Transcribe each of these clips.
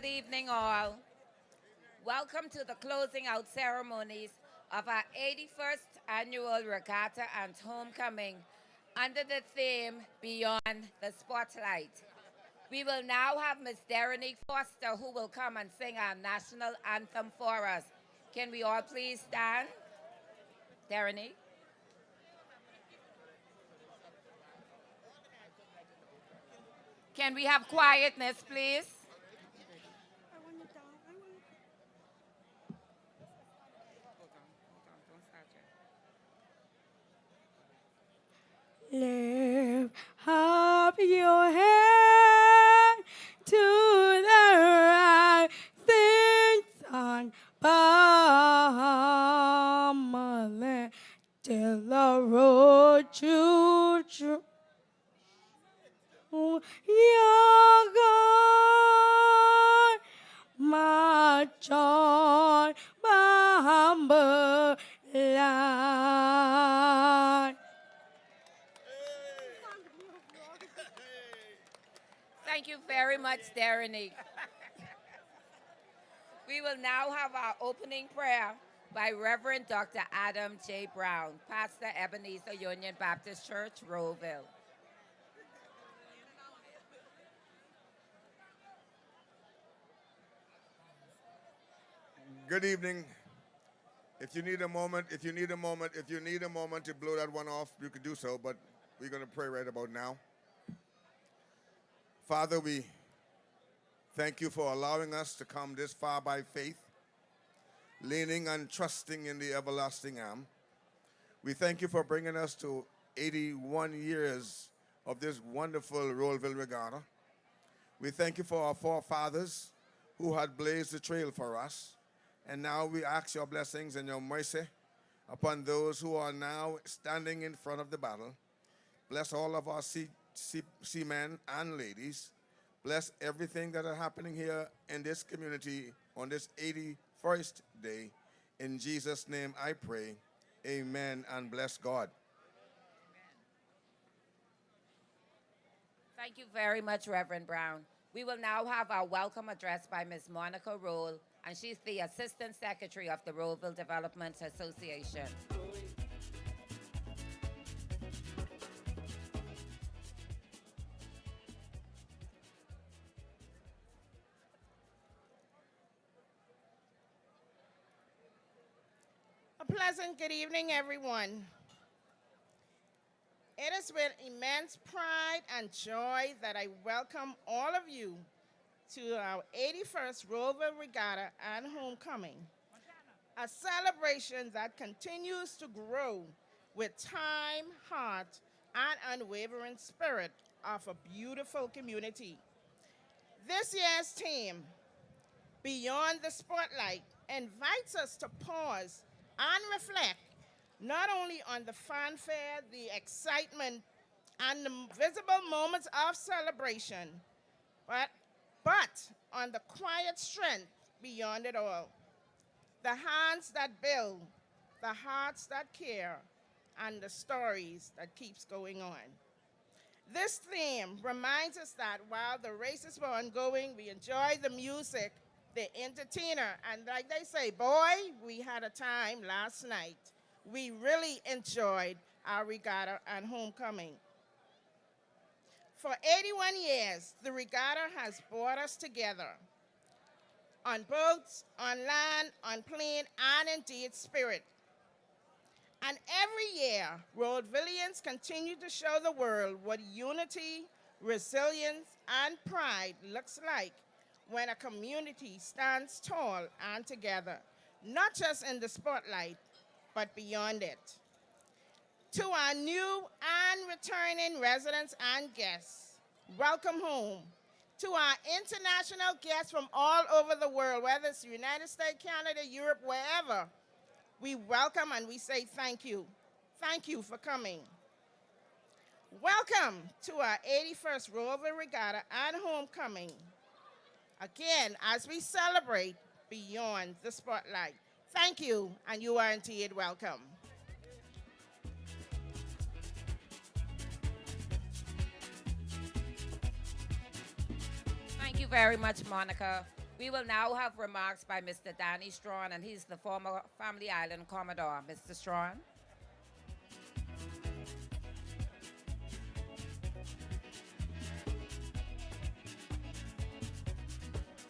Good evening, all. Welcome to the closing out ceremonies of our 81st annual regatta and homecoming under the theme Beyond the Spotlight. We will now have Miss Derenique Foster who will come and sing our national anthem for us. Can we all please stand? Derenique? Can we have quietness, please? Lift up your hand to the rising sun, Bahamas, till the road to your God, march on, Bahamas. Thank you very much, Derenique. We will now have our opening prayer by Reverend Dr. Adam J. Brown, Pastor Ebenezer Union Baptist Church, Rolleville. Good evening. If you need a moment to blow that one off, you could do so, but we're going to pray right about now. Father, we thank you for allowing us to come this far by faith, leaning and trusting in the everlasting arm. We thank you for bringing us to 81 years of this wonderful Rolleville Regatta. We thank you for our forefathers who had blazed the trail for us. And now we ask your blessings and your mercy upon those who are now standing in front of the battle. Bless all of our seamen and ladies. Bless everything that is happening here in this community on this 81st day. In Jesus' name I pray. Amen and bless God. Thank you very much, Reverend Brown. We will now have our welcome address by Ms. Monica Roll, and she's the Assistant Secretary of the Rolleville Development Association. A pleasant good evening, everyone. It is with immense pride and joy that I welcome all of you to our 81st Rolleville Regatta and Homecoming, a celebration that continues to grow with time, heart, and unwavering spirit of a beautiful community. This year's theme, Beyond the Spotlight, invites us to pause and reflect not only on the fanfare, the excitement, and the visible moments of celebration, but on the quiet strength beyond it all. The hands that build, the hearts that care, and the stories that keeps going on. This theme reminds us that while the races were ongoing, we enjoyed the music, the entertainer, and like they say, boy, we had a time last night. We really enjoyed our regatta and homecoming. For 81 years, the regatta has brought us together on boats, on land, on plane, and indeed spirit. And every year, Roadvillians continue to show the world what unity, resilience, and pride looks like when a community stands tall and together, not just in the spotlight, but beyond it. To our new and returning residents and guests, welcome home. To our international guests from all over the world, whether it's the United States, Canada, Europe, wherever, we welcome and we say thank you. Thank you for coming. Welcome to our 81st Rolleville Regatta and Homecoming. Again, as we celebrate Beyond the Spotlight. Thank you, and you are indeed welcome. Thank you very much, Monica. We will now have remarks by Mr. Danny Strawn, and he's the former Family Island Commodore. Mr. Strawn.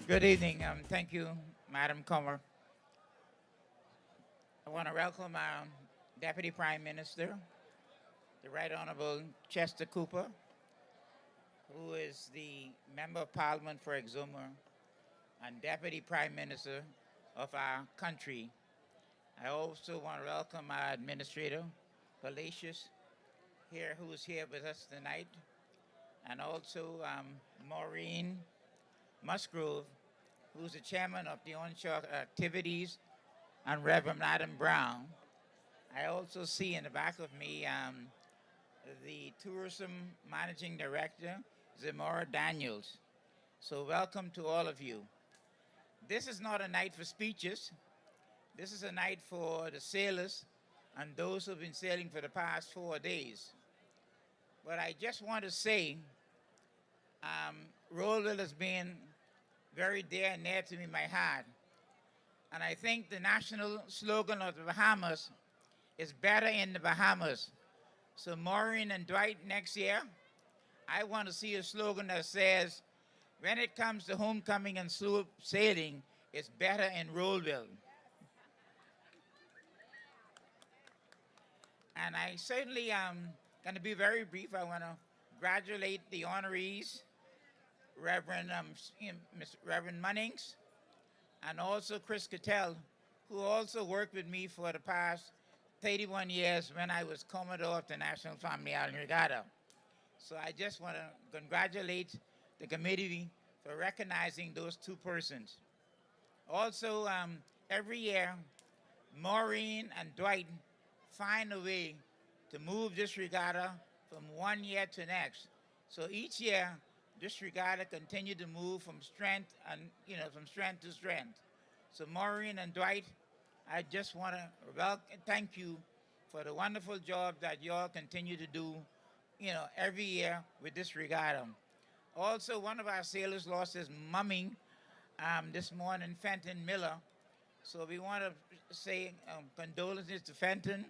Good evening. Thank you, Madam Comer. I want to welcome our Deputy Prime Minister, the Right Honorable Chester Cooper, who is the Member of Parliament for Exuma and Deputy Prime Minister of our country. I also want to welcome our Administrator, Palacious, who is here with us tonight, and also Maureen Musgrove, who's the Chairman of the Onshore Activities, and Reverend Adam Brown. I also see in the back of me the Tourism Managing Director, Zamora Daniels. So welcome to all of you. This is not a night for speeches. This is a night for the sailors and those who've been sailing for the past 4 days. But I just want to say, Rolleville has been very dear and near to me, my heart. And I think the national slogan of the Bahamas is better in the Bahamas. So Maureen and Dwight, next year, I want to see a slogan that says, when it comes to homecoming and sloop sailing, it's better in Rolleville. And I certainly am going to be very brief. I want to congratulate the honorees, Reverend Munnings, and also Chris Cattell, who also worked with me for the past 31 years when I was Commodore of the National Family Island Regatta. So I just want to congratulate the committee for recognizing those two persons. Also, every year, Maureen and Dwight find a way to move this regatta from one year to next. So each year, this regatta continued to move from strength and from strength to strength. So Maureen and Dwight, I just want to thank you for the wonderful job that y'all continue to do, every year with this regatta. Also, one of our sailors lost his mumming this morning, Fenton Miller. So we want to say condolences to Fenton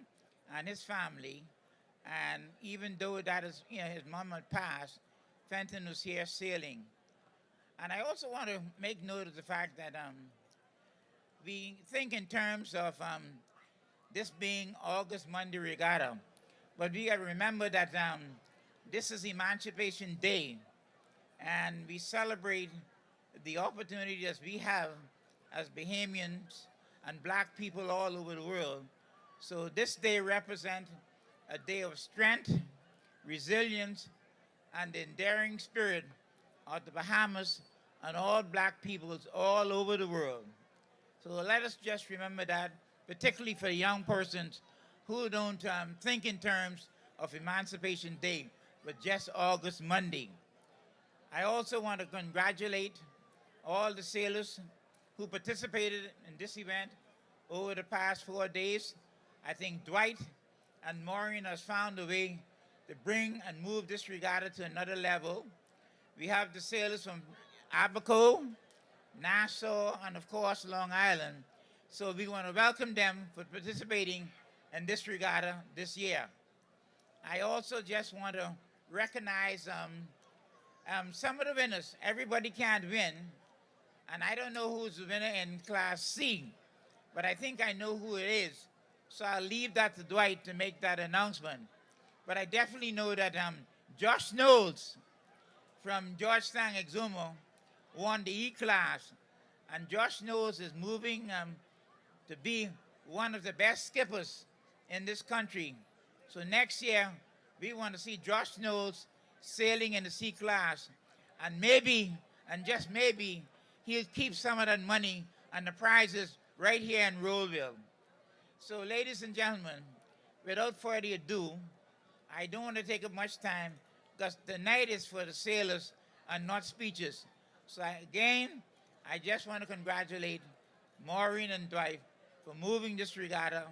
and his family. And even though that is, his mom had passed, Fenton was here sailing. And I also want to make note of the fact that we think in terms of this being August Monday Regatta. But we got to remember that this is Emancipation Day. And we celebrate the opportunity that we have as Bahamians and black people all over the world. So this day represents a day of strength, resilience, and the enduring spirit of the Bahamas and all black peoples all over the world. So let us just remember that, particularly for young persons who don't think in terms of Emancipation Day, but just August Monday. I also want to congratulate all the sailors who participated in this event over the past 4 days. I think Dwight and Maureen has found a way to bring and move this regatta to another level. We have the sailors from Abaco, Nassau, and of course Long Island. So we want to welcome them for participating in this regatta this year. I also just want to recognize some of the winners. Everybody can't win, and I don't know who's the winner in Class C, but I think I know who it is. So I'll leave that to Dwight to make that announcement. But I definitely know that Josh Knowles from Georgetown Exuma won the E-Class. And Josh Knowles is moving to be one of the best skippers in this country. So next year, we want to see Josh Knowles sailing in the C-Class. And maybe, and just maybe, he'll keep some of that money and the prizes right here in Rolleville. So ladies and gentlemen, without further ado, I don't want to take up much time because the night is for the sailors and not speeches. So again, I just want to congratulate Maureen and Dwight for moving this regatta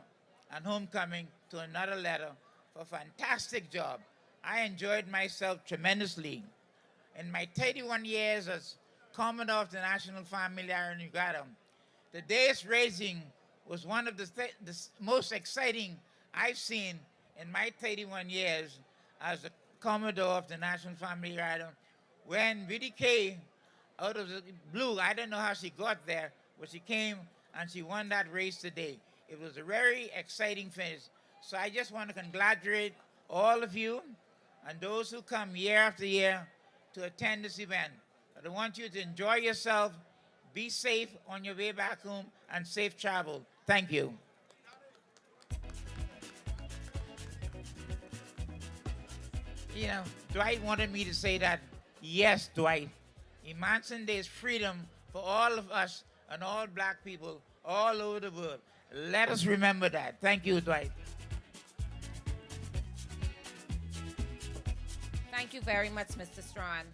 and homecoming to another letter for a fantastic job. I enjoyed myself tremendously. In my 31 years as Commodore of the National Family Iron Regatta. The day's racing was one of the most exciting I've seen in my 31 years as the Commodore of the National Family Regatta. When VDK, out of the blue, I don't know how she got there, but she came and she won that race today. It was a very exciting finish. So I just want to congratulate all of you and those who come year after year to attend this event. I want you to enjoy yourself, be safe on your way back home, and safe travel. Thank you. You know, Dwight wanted me to say that. Yes, Dwight. Emancipation Day is freedom for all of us and all black people all over the world. Let us remember that. Thank you, Dwight. Thank you very much, Mr. Strawn.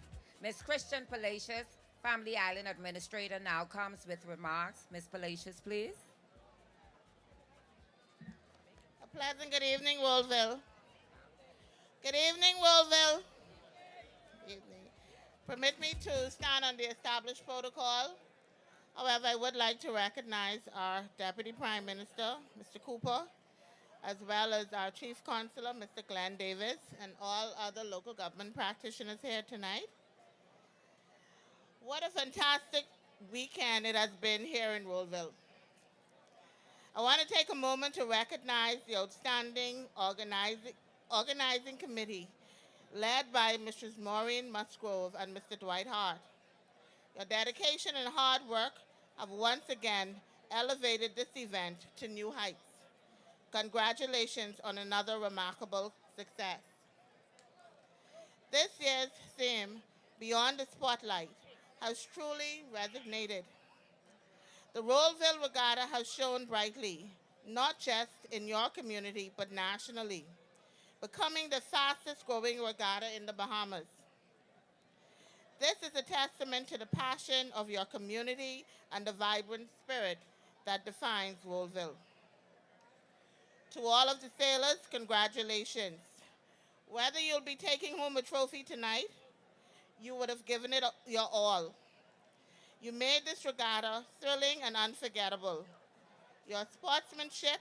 Ms. Christian Palacious, Family Island Administrator, now comes with remarks. Ms. Palacious, please. A pleasant good evening, Rolleville. Good evening, Rolleville. Evening. Permit me to stand on the established protocol. However, I would like to recognize our Deputy Prime Minister, Mr. Cooper, as well as our Chief Consular, Mr. Glenn Davis, and all other local government practitioners here tonight. What a fantastic weekend it has been here in Rolleville. I want to take a moment to recognize the outstanding organizing committee led by Mrs. Maureen Musgrove and Mr. Dwight Hart. Your dedication and hard work have once again elevated this event to new heights. Congratulations on another remarkable success. This year's theme, Beyond the Spotlight, has truly resonated. The Rolleville Regatta has shone brightly, not just in your community, but nationally, becoming the fastest growing regatta in the Bahamas. This is a testament to the passion of your community and the vibrant spirit that defines Rolleville. To all of the sailors, congratulations. Whether you'll be taking home a trophy tonight, you would have given it your all. You made this regatta thrilling and unforgettable. Your sportsmanship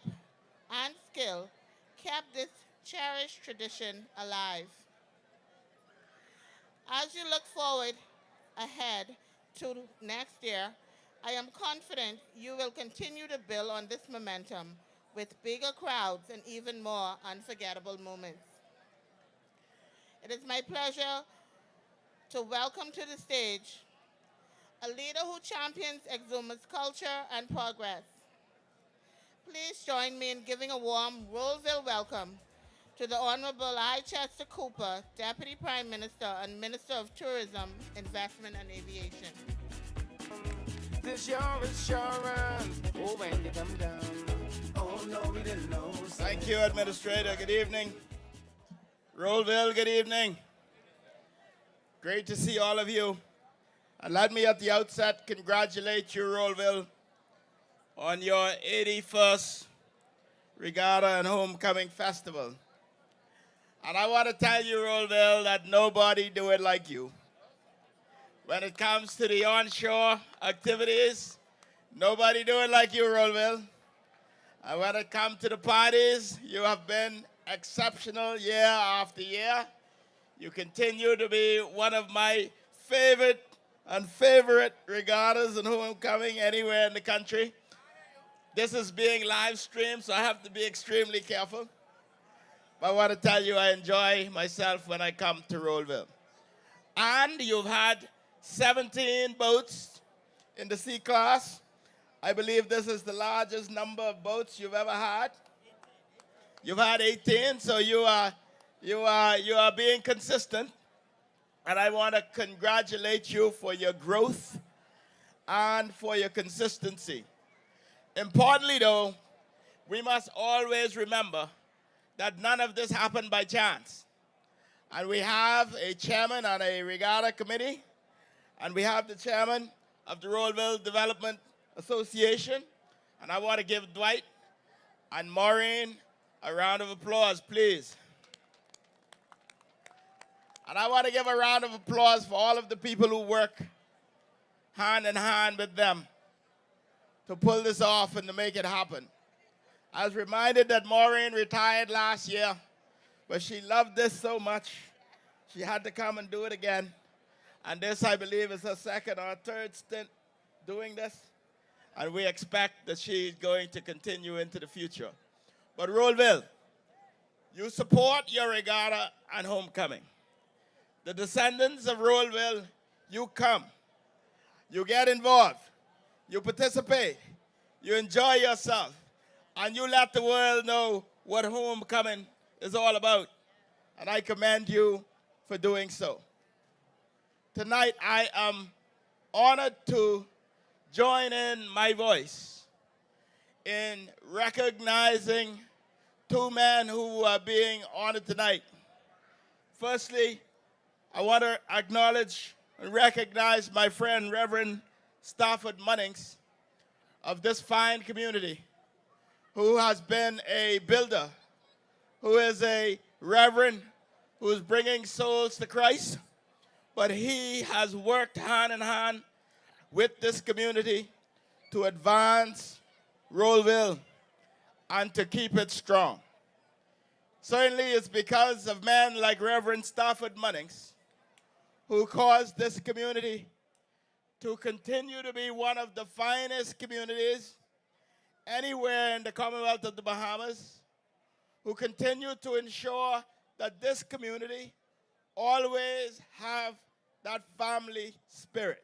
and skill kept this cherished tradition alive. As you look forward ahead to next year, I am confident you will continue to build on this momentum with bigger crowds and even more unforgettable moments. It is my pleasure to welcome to the stage a leader who champions exuma's culture and progress. Please join me in giving a warm Rolleville welcome to the Honorable I. Chester Cooper, Deputy Prime Minister and Minister of Tourism, Investment and Aviation. This your assurance, oh, when you come down. Oh, no, we didn't know. Thank you, Administrator. Good evening. Rolleville, good evening. Great to see all of you. And let me at the outset congratulate you, Rolleville, on your 81st Regatta and Homecoming Festival. And I want to tell you, Rolleville, that nobody do it like you. When it comes to the onshore activities, nobody do it like you, Rolleville. And when it comes to the parties, you have been exceptional year after year. You continue to be one of my favorite regattas and homecoming anywhere in the country. This is being live streamed, so I have to be extremely careful. But I want to tell you I enjoy myself when I come to Rolleville. And you've had 17 boats in the C class. I believe this is the largest number of boats you've ever had. You've had 18, so you are being consistent. And I want to congratulate you for your growth and for your consistency. Importantly, though, we must always remember that none of this happened by chance. And we have a chairman on a regatta committee, and we have the chairman of the Rolleville Development Association. And I want to give Dwight and Maureen a round of applause, please. And I want to give a round of applause for all of the people who work hand in hand with them to pull this off and to make it happen. I was reminded that Maureen retired last year, but she loved this so much, she had to come and do it again. And this, I believe, is her second or third stint doing this. And we expect that she's going to continue into the future. But Rolleville, you support your regatta and homecoming. The descendants of Rolleville, you come. You get involved. You participate. You enjoy yourself. And you let the world know what homecoming is all about. And I commend you for doing so. Tonight, I am honored to join in my voice in recognizing two men who are being honored tonight. Firstly, I want to acknowledge and recognize my friend, Reverend Stafford Munnings of this fine community, who has been a builder, who is a reverend, who is bringing souls to Christ, but he has worked hand in hand with this community to advance Rolleville and to keep it strong. Certainly it's because of men like Reverend Stafford Munnings who caused this community to continue to be one of the finest communities anywhere in the Commonwealth of the Bahamas, who continue to ensure that this community always have that family spirit.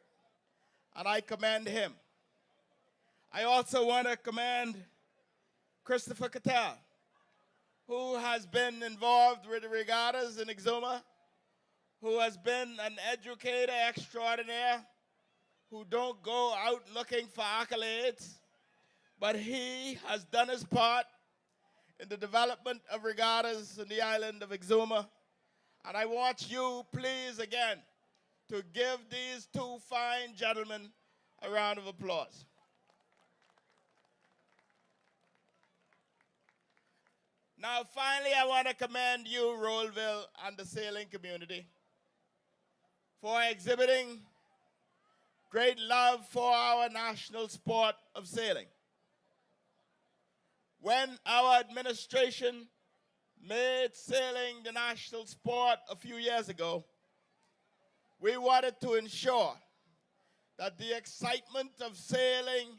And I commend him. I also want to commend Christopher Cattell, who has been involved with the regattas in Exuma, who has been an educator extraordinaire, who don't go out looking for accolades, but he has done his part in the development of regattas in the island of Exuma. And I want you, please, again, to give these two fine gentlemen a round of applause. Now, finally, I want to commend you, Rolleville, and the sailing community for exhibiting great love for our national sport of sailing. When our administration made sailing the national sport a few years ago, we wanted to ensure that the excitement of sailing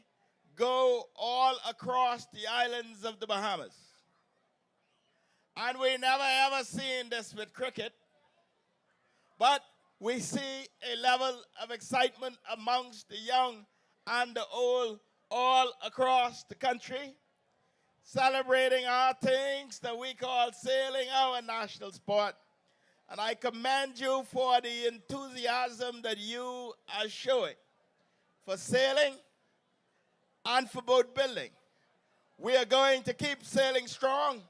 go all across the islands of the Bahamas. And we never ever seen this with cricket, but we see a level of excitement amongst the young and the old all across the country, celebrating our things that we call sailing, our national sport. And I commend you for the enthusiasm that you are showing for sailing and for boat building. We are going to keep sailing strong.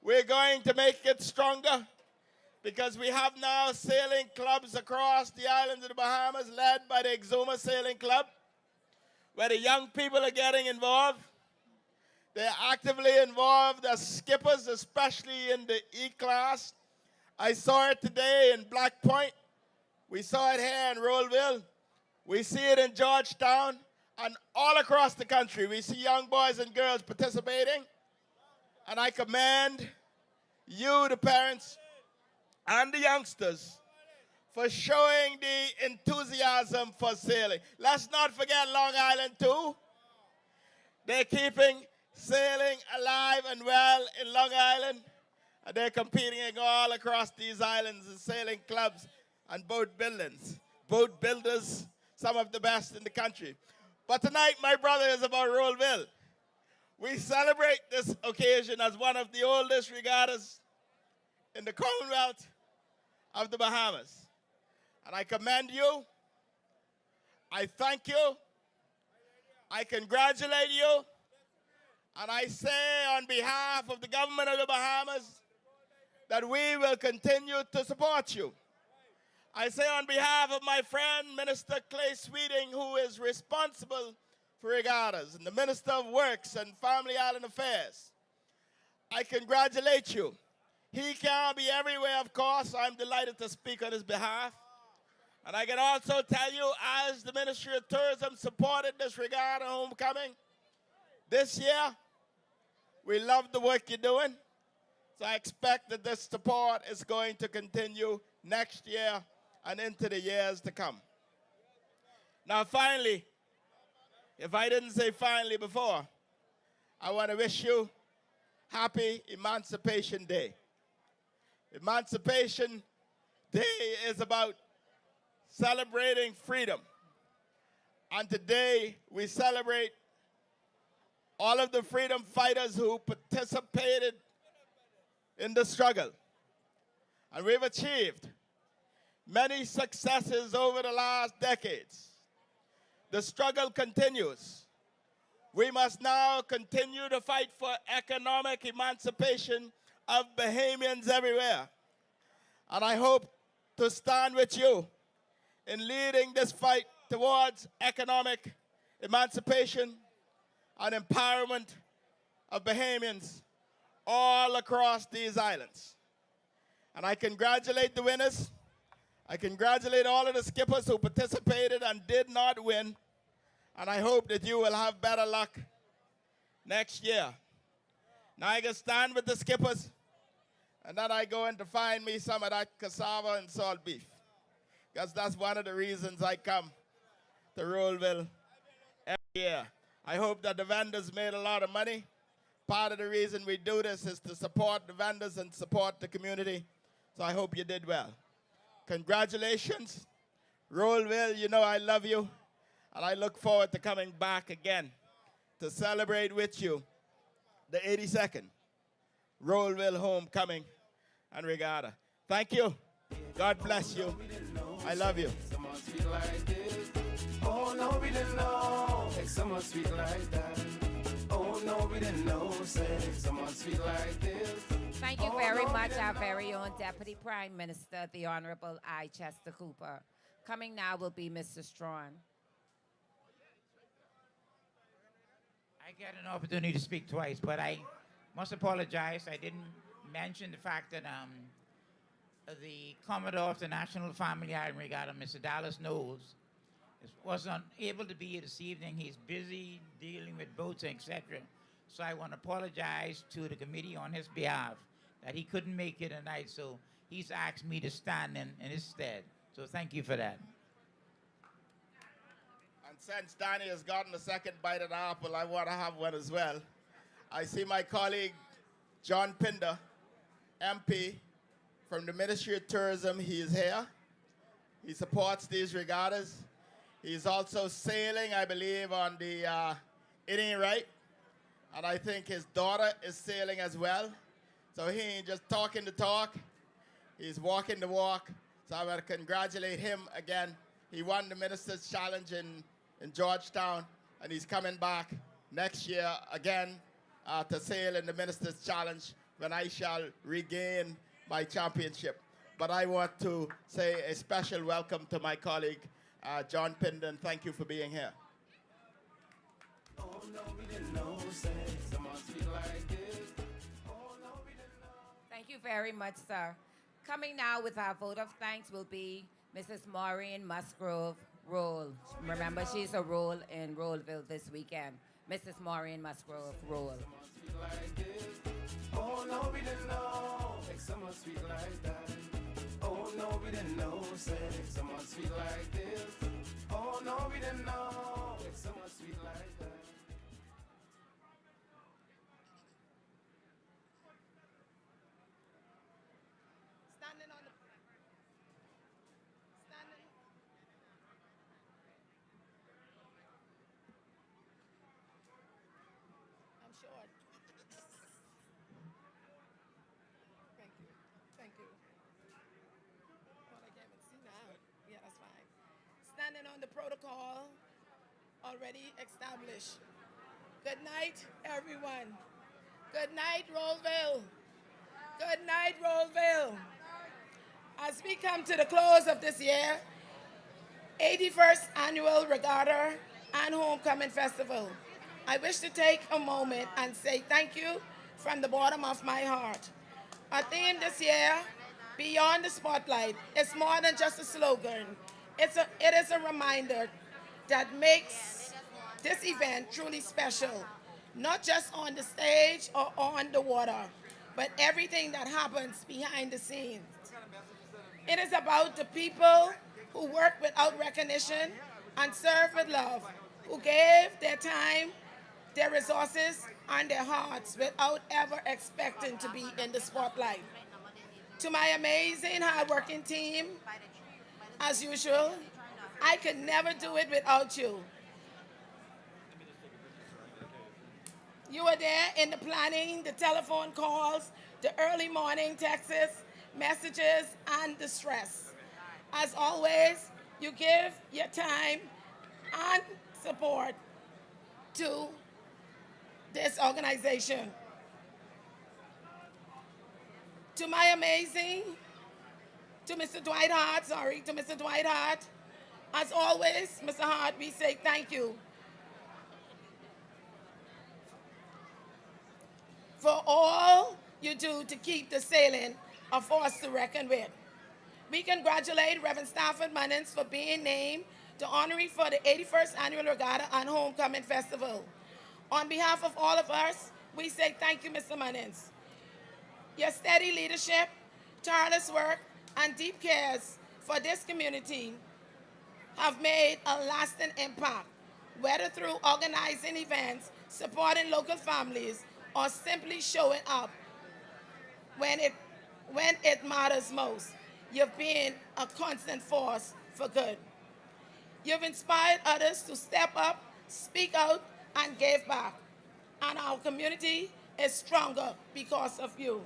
We're going to make it stronger because we have now sailing clubs across the islands of the Bahamas led by the Exuma Sailing Club, where the young people are getting involved. They're actively involved as skippers, especially in the E-class. I saw it today in Black Point. We saw it here in Rolleville. We see it in Georgetown. And all across the country, we see young boys and girls participating. And I commend you, the parents, and the youngsters for showing the enthusiasm for sailing. Let's not forget Long Island, too. They're keeping sailing alive and well in Long Island. And they're competing all across these islands in sailing clubs and boat buildings. Boat builders, some of the best in the country. But tonight, my brother, is about Rolleville. We celebrate this occasion as one of the oldest regattas in the Commonwealth of the Bahamas. And I commend you. I thank you. I congratulate you. And I say on behalf of the government of the Bahamas that we will continue to support you. I say on behalf of my friend, Minister Clay Sweeting, who is responsible for regattas, and the Minister of Works and Family Island Affairs, I congratulate you. He can't be everywhere, of course. I'm delighted to speak on his behalf. And I can also tell you, as the Ministry of Tourism supported this regatta homecoming, this year, we love the work you're doing. So I expect that this support is going to continue next year and into the years to come. Now, finally, if I didn't say finally before, I want to wish you happy Emancipation Day. Emancipation Day is about celebrating freedom. And today we celebrate all of the freedom fighters who participated in the struggle. And we've achieved many successes over the last decades. The struggle continues. We must now continue to fight for economic emancipation of Bahamians everywhere. And I hope to stand with you in leading this fight towards economic emancipation and empowerment of Bahamians all across these islands. And I congratulate the winners. I congratulate all of the skippers who participated and did not win. And I hope that you will have better luck next year. Now I can stand with the skippers, and then I go in to find me some of that cassava and salt beef. Because that's one of the reasons I come to Rolleville every year. I hope that the vendors made a lot of money. Part of the reason we do this is to support the vendors and support the community. So I hope you did well. Congratulations. Rolleville, you know I love you. And I look forward to coming back again to celebrate with you the 82nd Rolleville Homecoming and Regatta. Thank you. God bless you. I love you. Oh no, we didn't know. Like someone sweet like that. Oh no, we didn't know. Say someone sweet like this. Thank you very much, our very own Deputy Prime Minister, the Honorable I. Chester Cooper. Coming now will be Mr. Strawn. I get an opportunity to speak twice, but I must apologize. I didn't mention the fact that the Commodore of the National Family Island Regatta, Mr. Dallas Knowles, was unable to be here this evening. He's busy dealing with boats, etc. So I want to apologize to the committee on his behalf that he couldn't make it tonight. So he's asked me to stand in his stead. So thank you for that. And since Danny has gotten a second bite of the apple, I want to have one as well. I see my colleague, John Pinder, MP from the Ministry of Tourism. He is here. He supports these regattas. He's also sailing, I believe, on the It Ain't Right. And I think his daughter is sailing as well. So he ain't just talking the talk. He's walking the walk. So I want to congratulate him again. He won the Minister's Challenge in Georgetown, and he's coming back next year again to sail in the Minister's Challenge when I shall regain my championship. But I want to say a special welcome to my colleague, John Pinden. Thank you for being here. Oh no, we didn't know. Say someone sweet like this. Oh no, we didn't know. Thank you very much, sir. Coming now with our vote of thanks will be Mrs. Maureen Musgrove Roll. Remember, she's a role in Rolleville this weekend. Mrs. Maureen Musgrove Roll. Oh no, we didn't know. Like someone sweet like that. Oh no, we didn't know. Say someone sweet like this. Oh no, we didn't know. Like someone sweet like that. Standing on the standing. I'm short. Thank you. Thank you. Oh, I can't even see now. Yeah, that's fine. Standing on the protocol already established. Good night, everyone. Good night, Rolleville. Good night, Rolleville. As we come to the close of this year, 81st Annual Regatta and Homecoming Festival, I wish to take a moment and say thank you from the bottom of my heart. Our theme this year, Beyond the Spotlight, is more than just a slogan. It is a reminder that makes this event truly special, not just on the stage or on the water, but everything that happens behind the scenes. It is about the people who work without recognition and serve with love, who gave their time, their resources, and their hearts without ever expecting to be in the spotlight. To my amazing, hardworking team, as usual, I could never do it without you. You were there in the planning, the telephone calls, the early morning texts, messages, and the stress. As always, you give your time and support to this organization. To my amazing, to Mr. Dwight Hart, to Mr. Dwight Hart, as always, Mr. Hart, we say thank you for all you do to keep the sailing a force to reckon with. We congratulate Reverend Stafford Munnins for being named the honoree for the 81st Annual Regatta and Homecoming Festival. On behalf of all of us, we say thank you, Mr. Munnins. Your steady leadership, tireless work, and deep cares for this community have made a lasting impact, whether through organizing events, supporting local families, or simply showing up when it matters most. You've been a constant force for good. You've inspired others to step up, speak out, and give back. And our community is stronger because of you.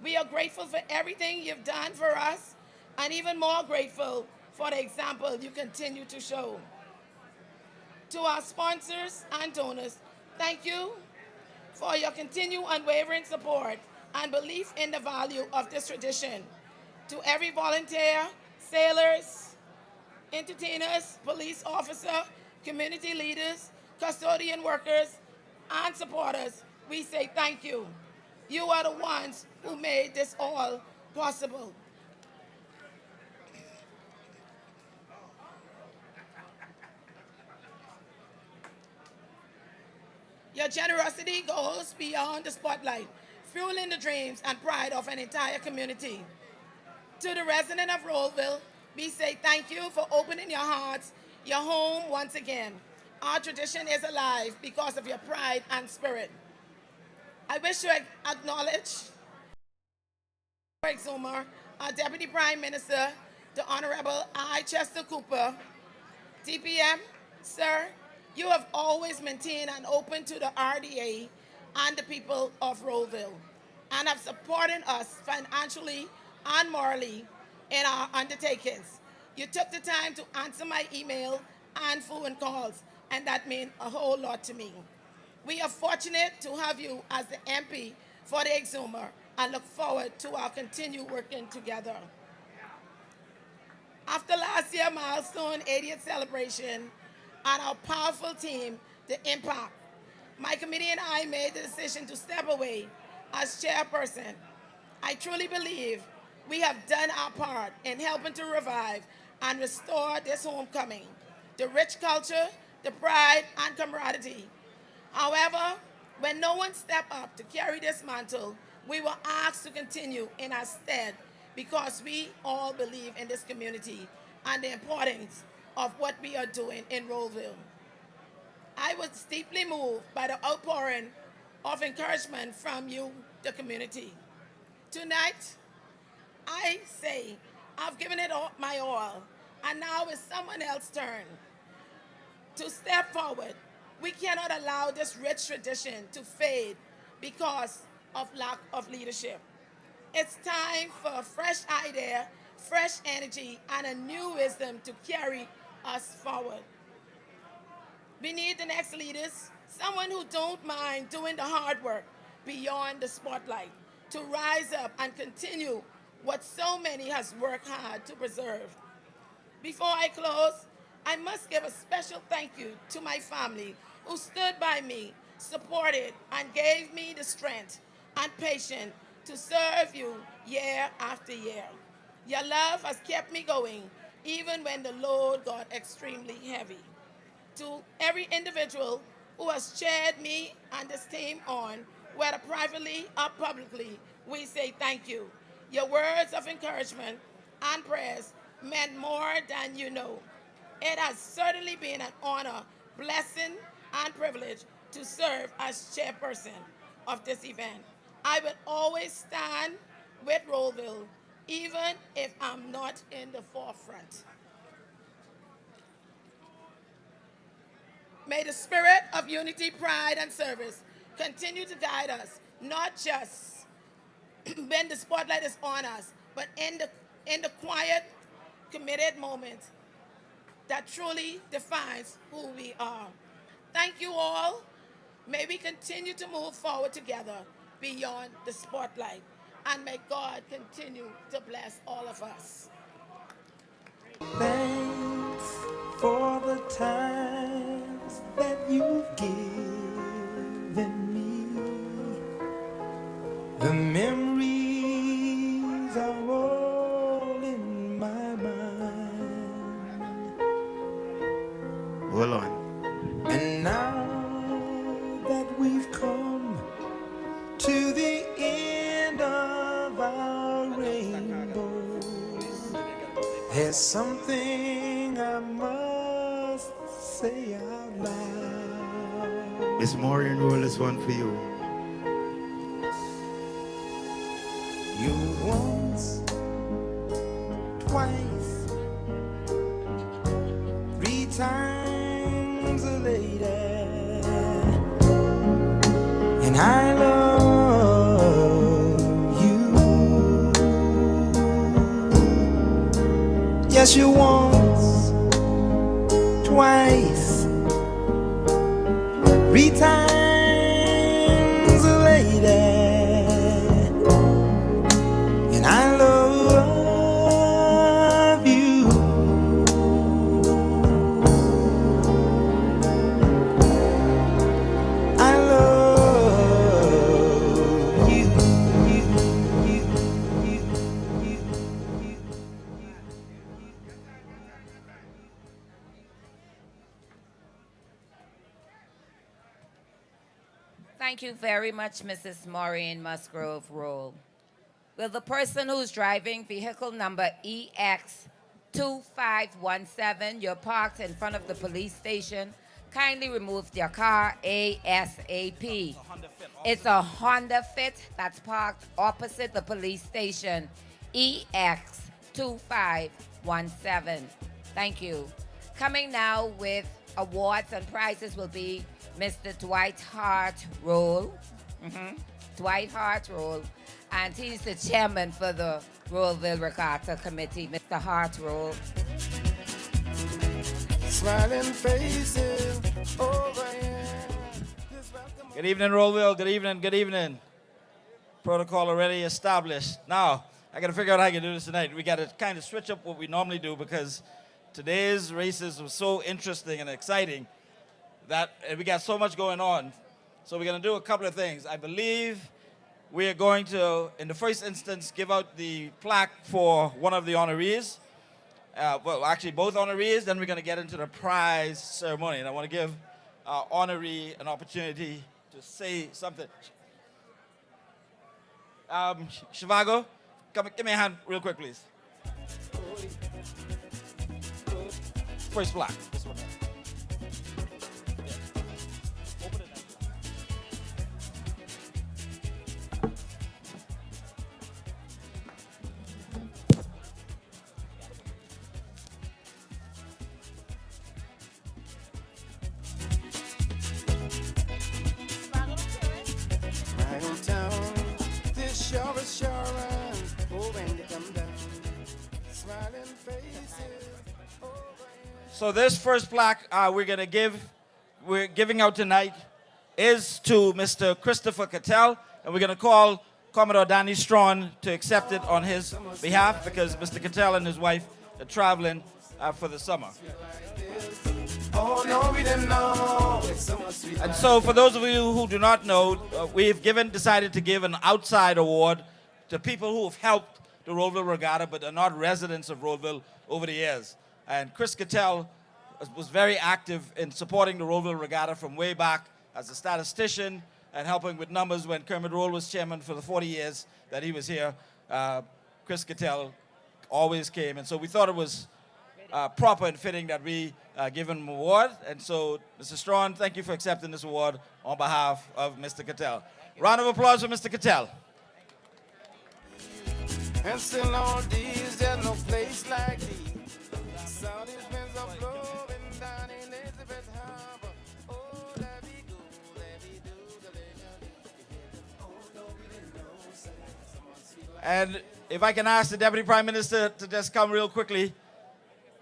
We are grateful for everything you've done for us, and even more grateful for the example you continue to show. To our sponsors and donors, thank you for your continued unwavering support and belief in the value of this tradition. To every volunteer, sailors, entertainers, police officer, community leaders, custodian workers, and supporters, we say thank you. You are the ones who made this all possible. Your generosity goes beyond the spotlight, fueling the dreams and pride of an entire community. To the resident of Rolleville, we say thank you for opening your hearts, your home once again. Our tradition is alive because of your pride and spirit. I wish to acknowledge exuma, our Deputy Prime Minister, the Honorable I. Chester Cooper. DPM, sir, you have always maintained and open to the RDA and the people of Rolleville, and have supported us financially and morally in our undertakings. You took the time to answer my email and phone calls, and that meant a whole lot to me. We are fortunate to have you as the MP for the exuma and look forward to our continued working together. After last year's milestone 80th celebration and our powerful team, The Impact, my committee and I made the decision to step away as chairperson. I truly believe we have done our part in helping to revive and restore this homecoming, the rich culture, the pride, and camaraderie. However, when no one stepped up to carry this mantle, we were asked to continue in our stead because we all believe in this community and the importance of what we are doing in Rolleville. I was deeply moved by the outpouring of encouragement from you, the community. Tonight, I say I've given it all, my all, and now it's someone else's turn to step forward. We cannot allow this rich tradition to fade because of lack of leadership. It's time for a fresh idea, fresh energy, and a new wisdom to carry us forward. We need the next leaders, someone who don't mind doing the hard work beyond the spotlight, to rise up and continue what so many has worked hard to preserve. Before I close, I must give a special thank you to my family who stood by me, supported, and gave me the strength and patience to serve you year after year. Your love has kept me going, even when the load got extremely heavy. To every individual who has cheered me and this team on, whether privately or publicly, we say thank you. Your words of encouragement and prayers meant more than you know. It has certainly been an honor, blessing, and privilege to serve as chairperson of this event. I will always stand with Rolleville, even if I'm not in the forefront. May the spirit of unity, pride, and service continue to guide us, not just when the spotlight is on us, but in the quiet, committed moments that truly defines who we are. Thank you all. May we continue to move forward together beyond the spotlight, and may God continue to bless all of us. Thanks for the times that you've given me. The memories are all in my mind. Hold on. And now that we've come to the end of our rainbow, there's something I must say out loud. Miss Maureen roll this one for you. You once, twice, 3 times a lady, and I love you. Yes, you once, twice, 3 times a lady, and I love you. I love you. Thank you very much, Mrs. Maureen Musgrove Roll. Will the person who's driving vehicle number EX2517, you're parked in front of the police station, kindly remove their car ASAP. It's a Honda Fit that's parked opposite the police station, EX2517. Thank you. Coming now with awards and prizes will be Mr. Dwight Hart Roll. Dwight Hart Roll. And he's the chairman for the Rolleville Regatta Committee, Mr. Hart Roll. Smiling faces over here. Good evening, Rolleville. Good evening, good evening. Protocol already established. Now, I got to figure out how I can do this tonight. We got to kind of switch up what we normally do because today's races was so interesting and exciting that we got so much going on. So we're going to do a couple of things. I believe we are going to, in the first instance, give out the plaque for one of the honorees. Well, actually, both honorees. Then we're going to get into the prize ceremony. And I want to give our honoree an opportunity to say something. Shivago, come give me a hand real quick, please. First plaque. This one. Open it now. Right on town, this sure is sure, oh, when they come down, smiling faces over here. So this first plaque we're giving out tonight is to Mr. Christopher Cattell, and we're going to call Commodore Danny Strawn to accept it on his behalf because Mr. Cattell and his wife are traveling for the summer. Oh, no, we didn't know. It's so much sweet. And so for those of you who do not know, we've decided to give an outside award to people who have helped the Rolleville Regatta, but are not residents of Rolleville over the years. And Chris Cattell was very active in supporting the Rolleville Regatta from way back as a statistician and helping with numbers when Kermit Roll was chairman for the 40 years that he was here. Chris Cattell always came, and so we thought it was proper and fitting that we give him an award. And so, Mr. Strawn, thank you for accepting this award on behalf of Mr. Cattell. Round of applause for Mr. Cattell. And still on these, there's no place like these. South winds are blowing down in Elizabeth Harbor. Oh, let me go, let me do the oh, no, we didn't know, say, someone sweet like And if I can ask the Deputy Prime Minister to just come real quickly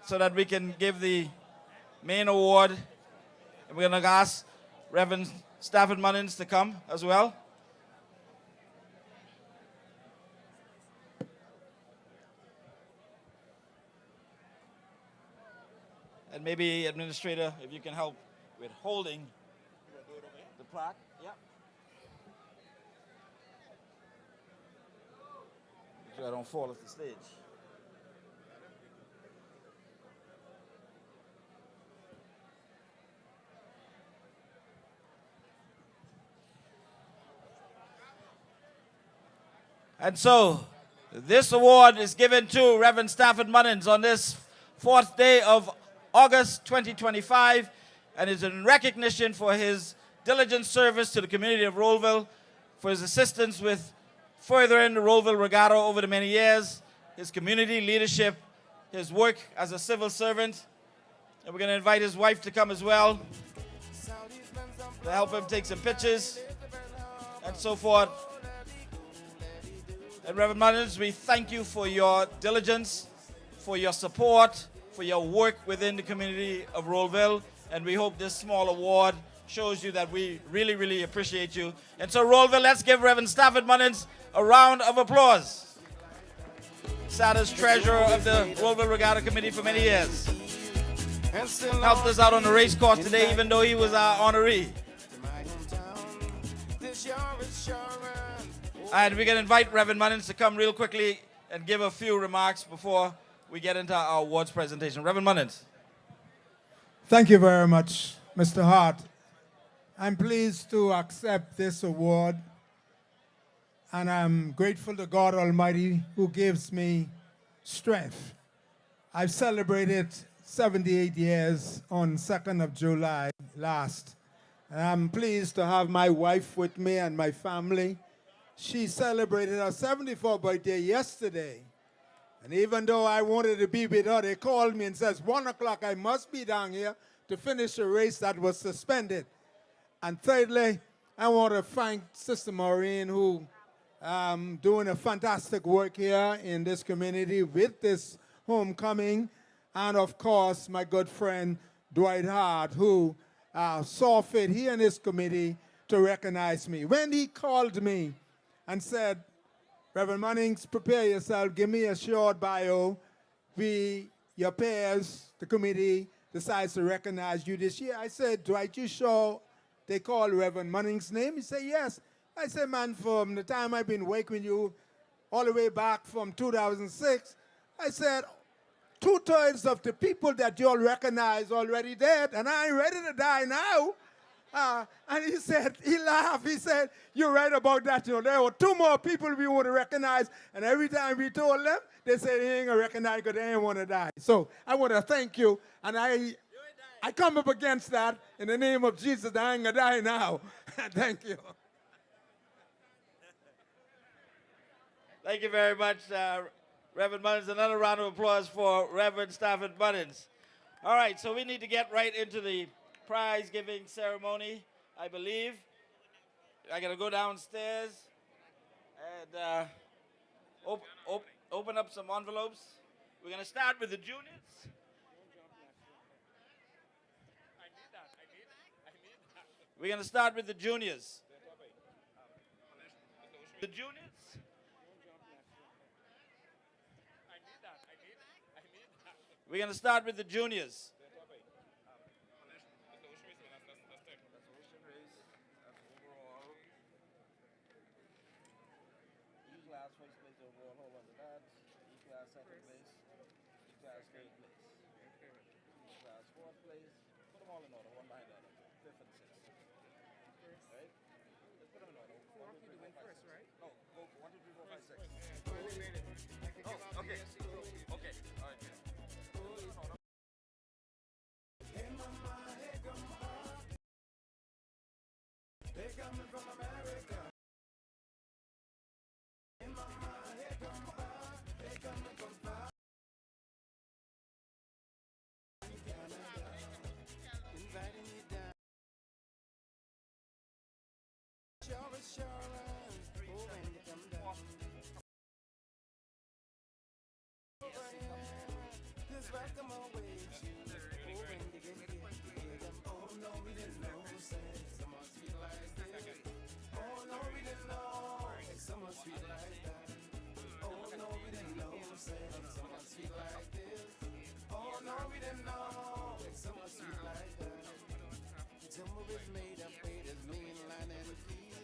so that we can give the main award. And we're going to ask Reverend Stafford Munnins to come as well. And maybe, Administrator, if you can help with holding the plaque. Yeah. Make sure I don't fall off the stage. And so, this award is given to Reverend Stafford Munnins on this 4th day of August 2025, and is in recognition for his diligent service to the community of Rolleville, for his assistance with furthering the Rolleville Regatta over the many years, his community leadership, his work as a civil servant. And we're going to invite his wife to come as well to help him take some pictures and so forth. And Reverend Munnins, we thank you for your diligence, for your support, for your work within the community of Rolleville, and we hope this small award shows you that we really, really appreciate you. And so, Rolleville, let's give Reverend Stafford Munnins a round of applause. Sat as treasurer of the Rolleville Regatta Committee for many years. Helped us out on the race course today, even though he was our honoree. And we're going to invite Reverend Munnins to come real quickly and give a few remarks before we get into our awards presentation. Reverend Munnins. Thank you very much, Mr. Hart. I'm pleased to accept this award, and I'm grateful to God Almighty who gives me strength. I've celebrated 78 years on 2nd of July last, and I'm pleased to have my wife with me and my family. She celebrated her 74th birthday yesterday. And even though I wanted to be with her, they called me and says, 1 o'clock, I must be down here to finish a race that was suspended. And thirdly, I want to thank Sister Maureen, who doing a fantastic work here in this community with this homecoming. And of course, my good friend, Dwight Hart, who saw fit, he and his committee, to recognize me. When he called me and said, Reverend Munnins, prepare yourself, give me a short bio. Your peers, the committee, decides to recognize you this year. I said, Dwight, you sure they call Reverend Munnins' name? He said, yes. I said, man, from the time I've been working you all the way back from 2006, I said, 2/3 of the people that you all recognize already dead, and I ain't ready to die now. And he said, he laughed, he said, you're right about that. You know, there were 2 more people we want to recognize, and every time we told them, they said they ain't going to recognize because they ain't want to die. So I want to thank you, and I come up against that in the name of Jesus. I ain't going to die now. Thank you. Thank you very much, Reverend Munnins. Another round of applause for Reverend Stafford Munnins. All right, so we need to get right into the prize-giving ceremony, I believe. I got to go downstairs and open up some envelopes. We're going to start with the juniors. We're going to start with the juniors. The juniors. We're going to start with the juniors. E-class second place. E-class third place. E-class fourth place. Put them all in order, one behind the other. Fifth and sixth. Right? Let's put them in order. One, two, three, four, five, six. No, go 1, 2, 3, 4, 5, 6. Oh, okay. Okay. All right. They coming from America. In my mind, here come by. They coming from far. Inviting you down. Sure is sure. Oh, when you come down. Over here, just welcome awaits you. Oh, when you get here, oh no, we didn't know. Say, someone sweet like this. Oh no, we didn't know. Someone sweet like that. Oh no, we didn't know. Say, someone sweet like this. Oh no, we didn't know. Someone sweet like that. Timber is made of faded mean line and feet.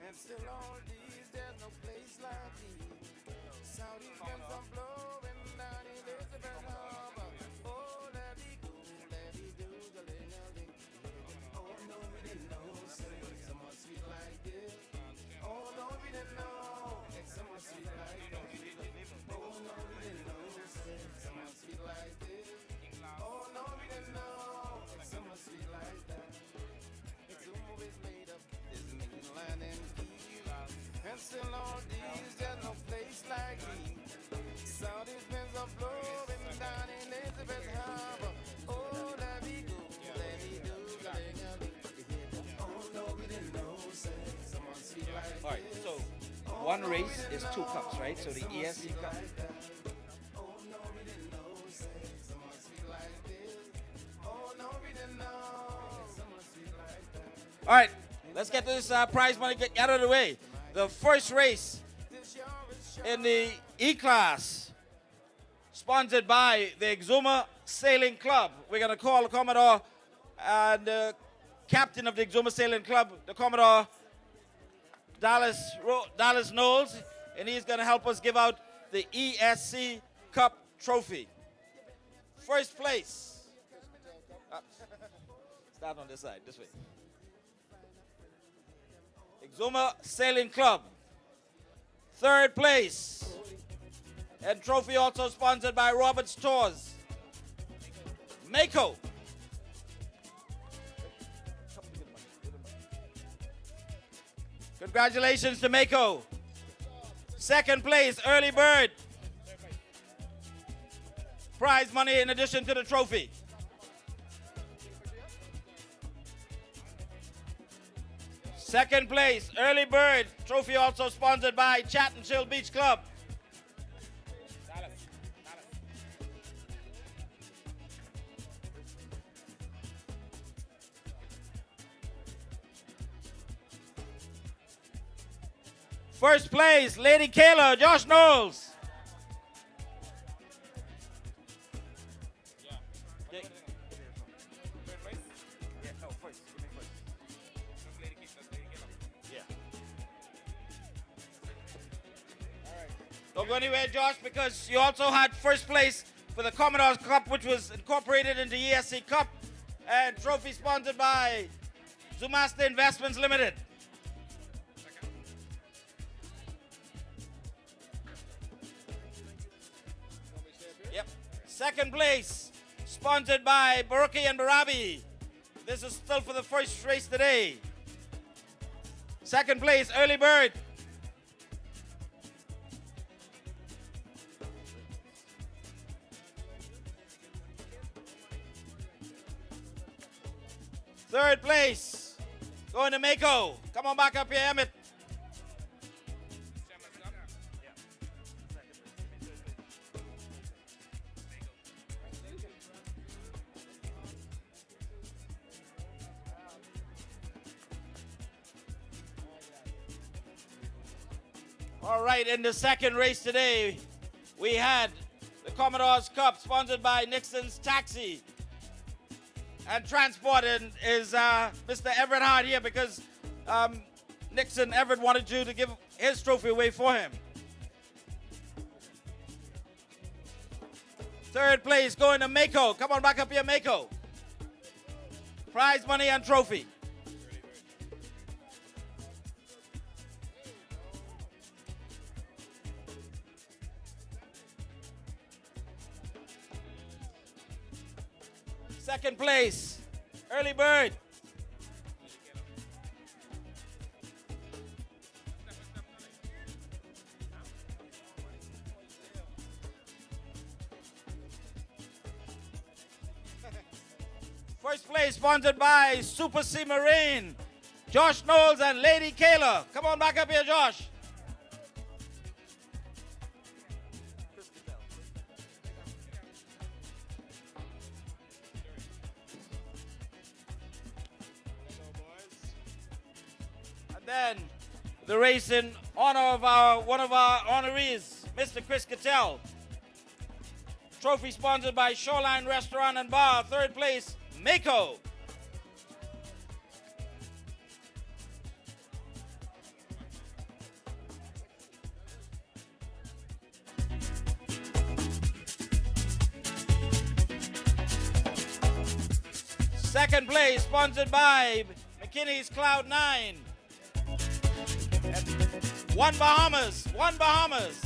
And still all these, there's no place like these. Saudi winds are blowing down Elizabeth Harbor. Oh, let me go, let me do the little. Oh no, we didn't know. Say, someone sweet like this. Oh no, we didn't know. Someone sweet like that. Oh no, we didn't know. Say, someone sweet like this. Oh no, we didn't know. Someone sweet like that. Exuma is made of this mean line and key. And still all these, there's no place like these. Saudi winds are blowing down Elizabeth Harbor. Oh, let me go, let me do the thing. Oh no, we didn't know. Say, someone sweet like All right, so one race is 2 cups, right? So the ESC cup. oh no, we didn't know. Say, someone sweet like this. Oh no, we didn't know. Someone sweet like that. All right, let's get this prize money get out of the way. The first race in the E-class, sponsored by the Exuma Sailing Club. We're going to call the Commodore and the captain of the Exuma Sailing Club, the Commodore Dallas Knowles, and he's going to help us give out the ESC Cup trophy. First place. Start on this side, this way. Exuma Sailing Club. Third place. And trophy also sponsored by Roberts Tours. Mako. Congratulations to Mako. Second place, Early Bird. Prize money in addition to the trophy. Second place, Early Bird. Trophy also sponsored by Chat and Chill Beach Club. First place, Lady Kayla, Josh Knowles. Don't go anywhere, Josh, because you also had first place for the Commodore's Cup, which was incorporated into ESC Cup, and trophy sponsored by Zumasta Investments Limited. Yep. Second place, sponsored by Baruki and Barabi. This is still for the first race today. Second place, Early Bird. Third place, going to Mako. Come on back up here, Emmett. All right, in the second race today, we had the Commodore's Cup sponsored by Nixon's Taxi and Transport, and is Mr. Everett Hart here because Nixon Everett wanted you to give his trophy away for him. Third place going to Mako. Come on back up here, Mako. Prize money and trophy. Second place, Early Bird. First place sponsored by Super Sea Marine, Josh Knowles and Lady Kayla. Come on back up here, Josh. And then the race in honor of one of our honorees, Mr. Chris Cattell. Trophy sponsored by Shoreline Restaurant and Bar. Third place, Mako. Second place, sponsored by McKinney's Cloud 9. One Bahamas, One Bahamas.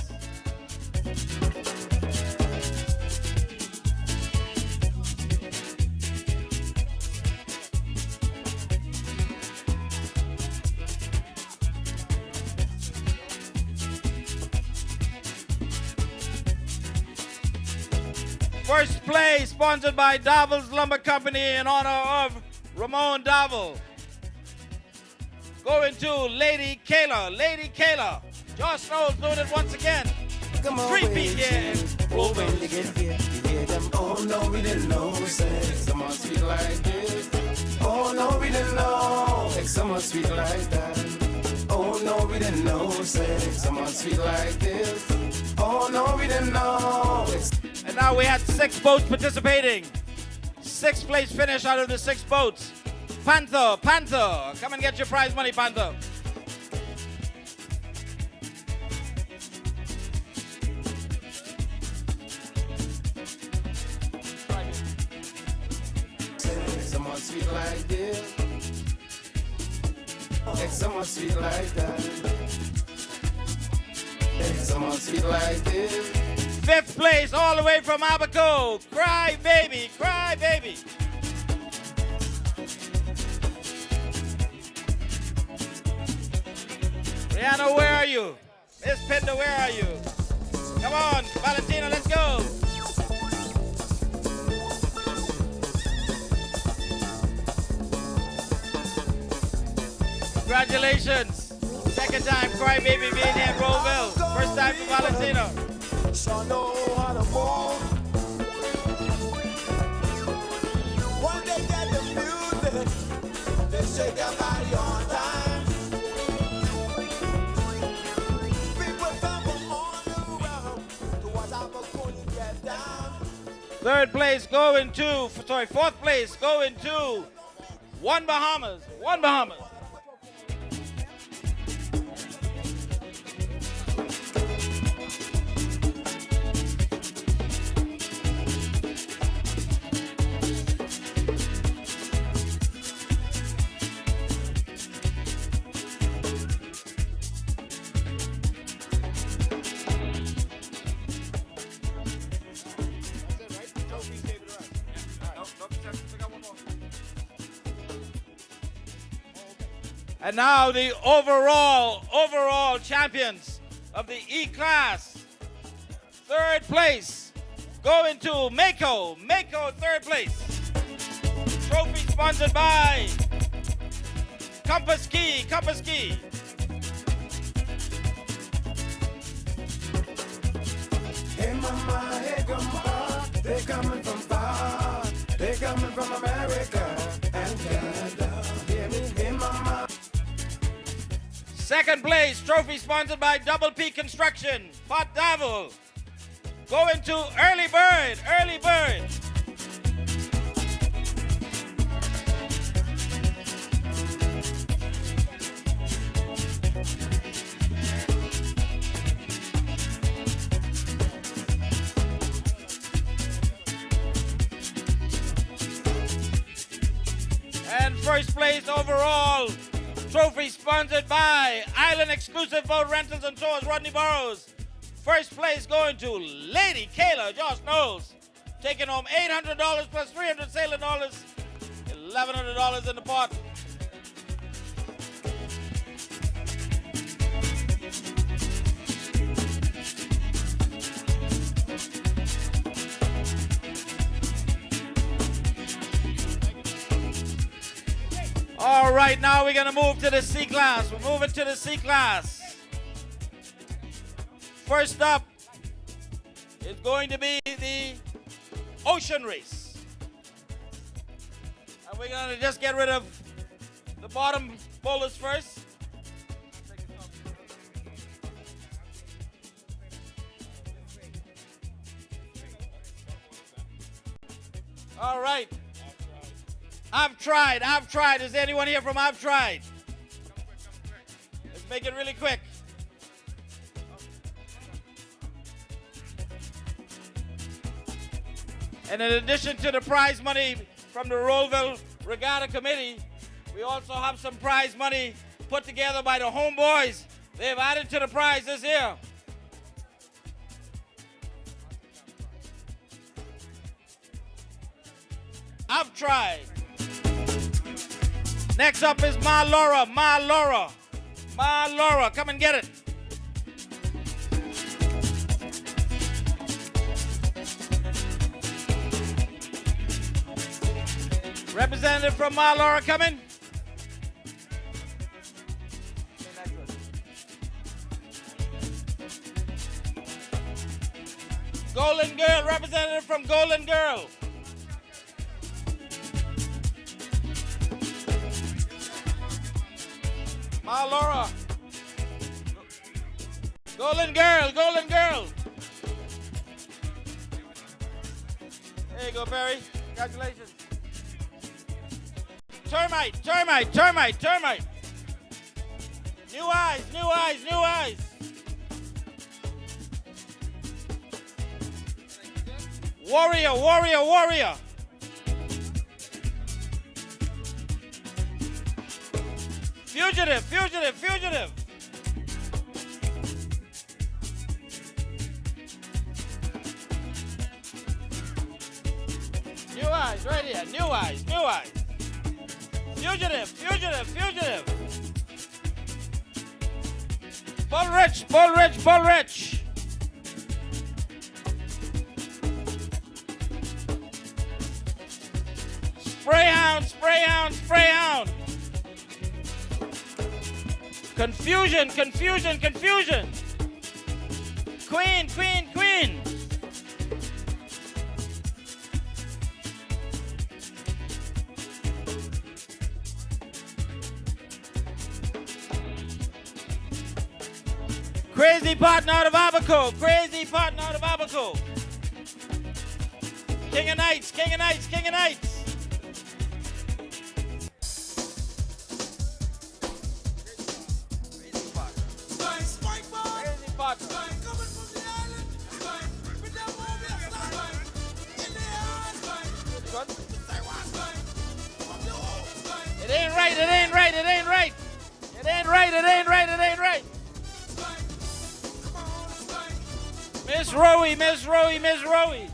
First place sponsored by Davils Lumber Company in honor of Ramon Davil. Going to Lady Kayla. Lady Kayla. Josh Knowles doing it once again. Come on, Three-peat, yeah. Oh, when you get here, you hear them. Oh, no, we didn't know. Say, someone sweet like this. Oh, no, we didn't know. Like someone sweet like that. Oh, no, we didn't know. Say, someone sweet like this. Oh, no, we didn't know. And now we had 6 boats participating. 6th place finish out of the 6 boats. Panther, Panther. Come and get your prize money, Panther. Someone sweet like this. Like someone sweet like that. Like someone sweet like this. 5th place all the way from Abaco. Cry baby, cry baby. Rihanna, where are you? Miss Pinder, where are you? Come on, Valentina, let's go. Congratulations. 2nd time Cry Baby being here in Rolleville. 1st time for Valentina. So know how to move. One day get the music, they shake their body on time. People from all around to watch our Bakuni get down. 3rd place going to, 4th place going to One Bahamas. One Bahamas. And now the overall champions of the E-Class. 3rd place going to Mako. Mako, 3rd place. Trophy sponsored by Compass Key. Compass Key. Hey mama, hey grandma, they coming from far. They coming from America and Canada. Hear me, hey mama. 2nd place, trophy sponsored by Double P Construction, Pot Davil. Going to Early Bird, Early Bird. first place overall trophy sponsored by Island Exclusive Boat Rentals and Tours, Rodney Burrows. First place going to Lady Kayla Josh Knowles, taking home $800 plus $300 sailing dollars, $1,100 in the pot. All right, now we're going to move to the C class. We're moving to the C class. First up is going to be the ocean race. And we're going to just get rid of the bottom bowlers first. All right. I've tried. Is there anyone here from I've tried? Let's make it really quick. And in addition to the prize money from the Rolleville Regatta Committee, we also have some prize money put together by the homeboys. They've added to the prize this year. I've tried. Next up is Ma Laura. Come and get it. Representative from Ma Laura coming. Golden Girl, representative from Golden Girl. Ma Laura. Golden Girl. There you go, Barry. Congratulations. Termite. New eyes. Warrior. Fugitive. New eyes, right here. New eyes. Fugitive. Bull Rich. Spray hound. Confusion. Queen. Crazy partner out of Abaco. King of Knights. It ain't right. Miss Rowie.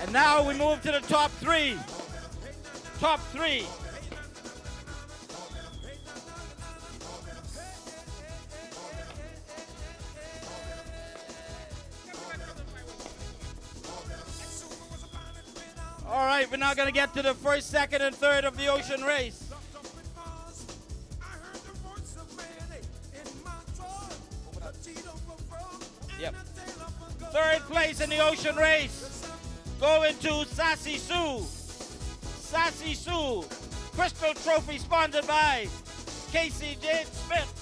And now we move to the top three. All right, we're now going to get to the first, second, and third of the ocean race. Yep. Third place in the ocean race, going to Sassy Sue. Crystal Trophy sponsored by Casey Jade Smith.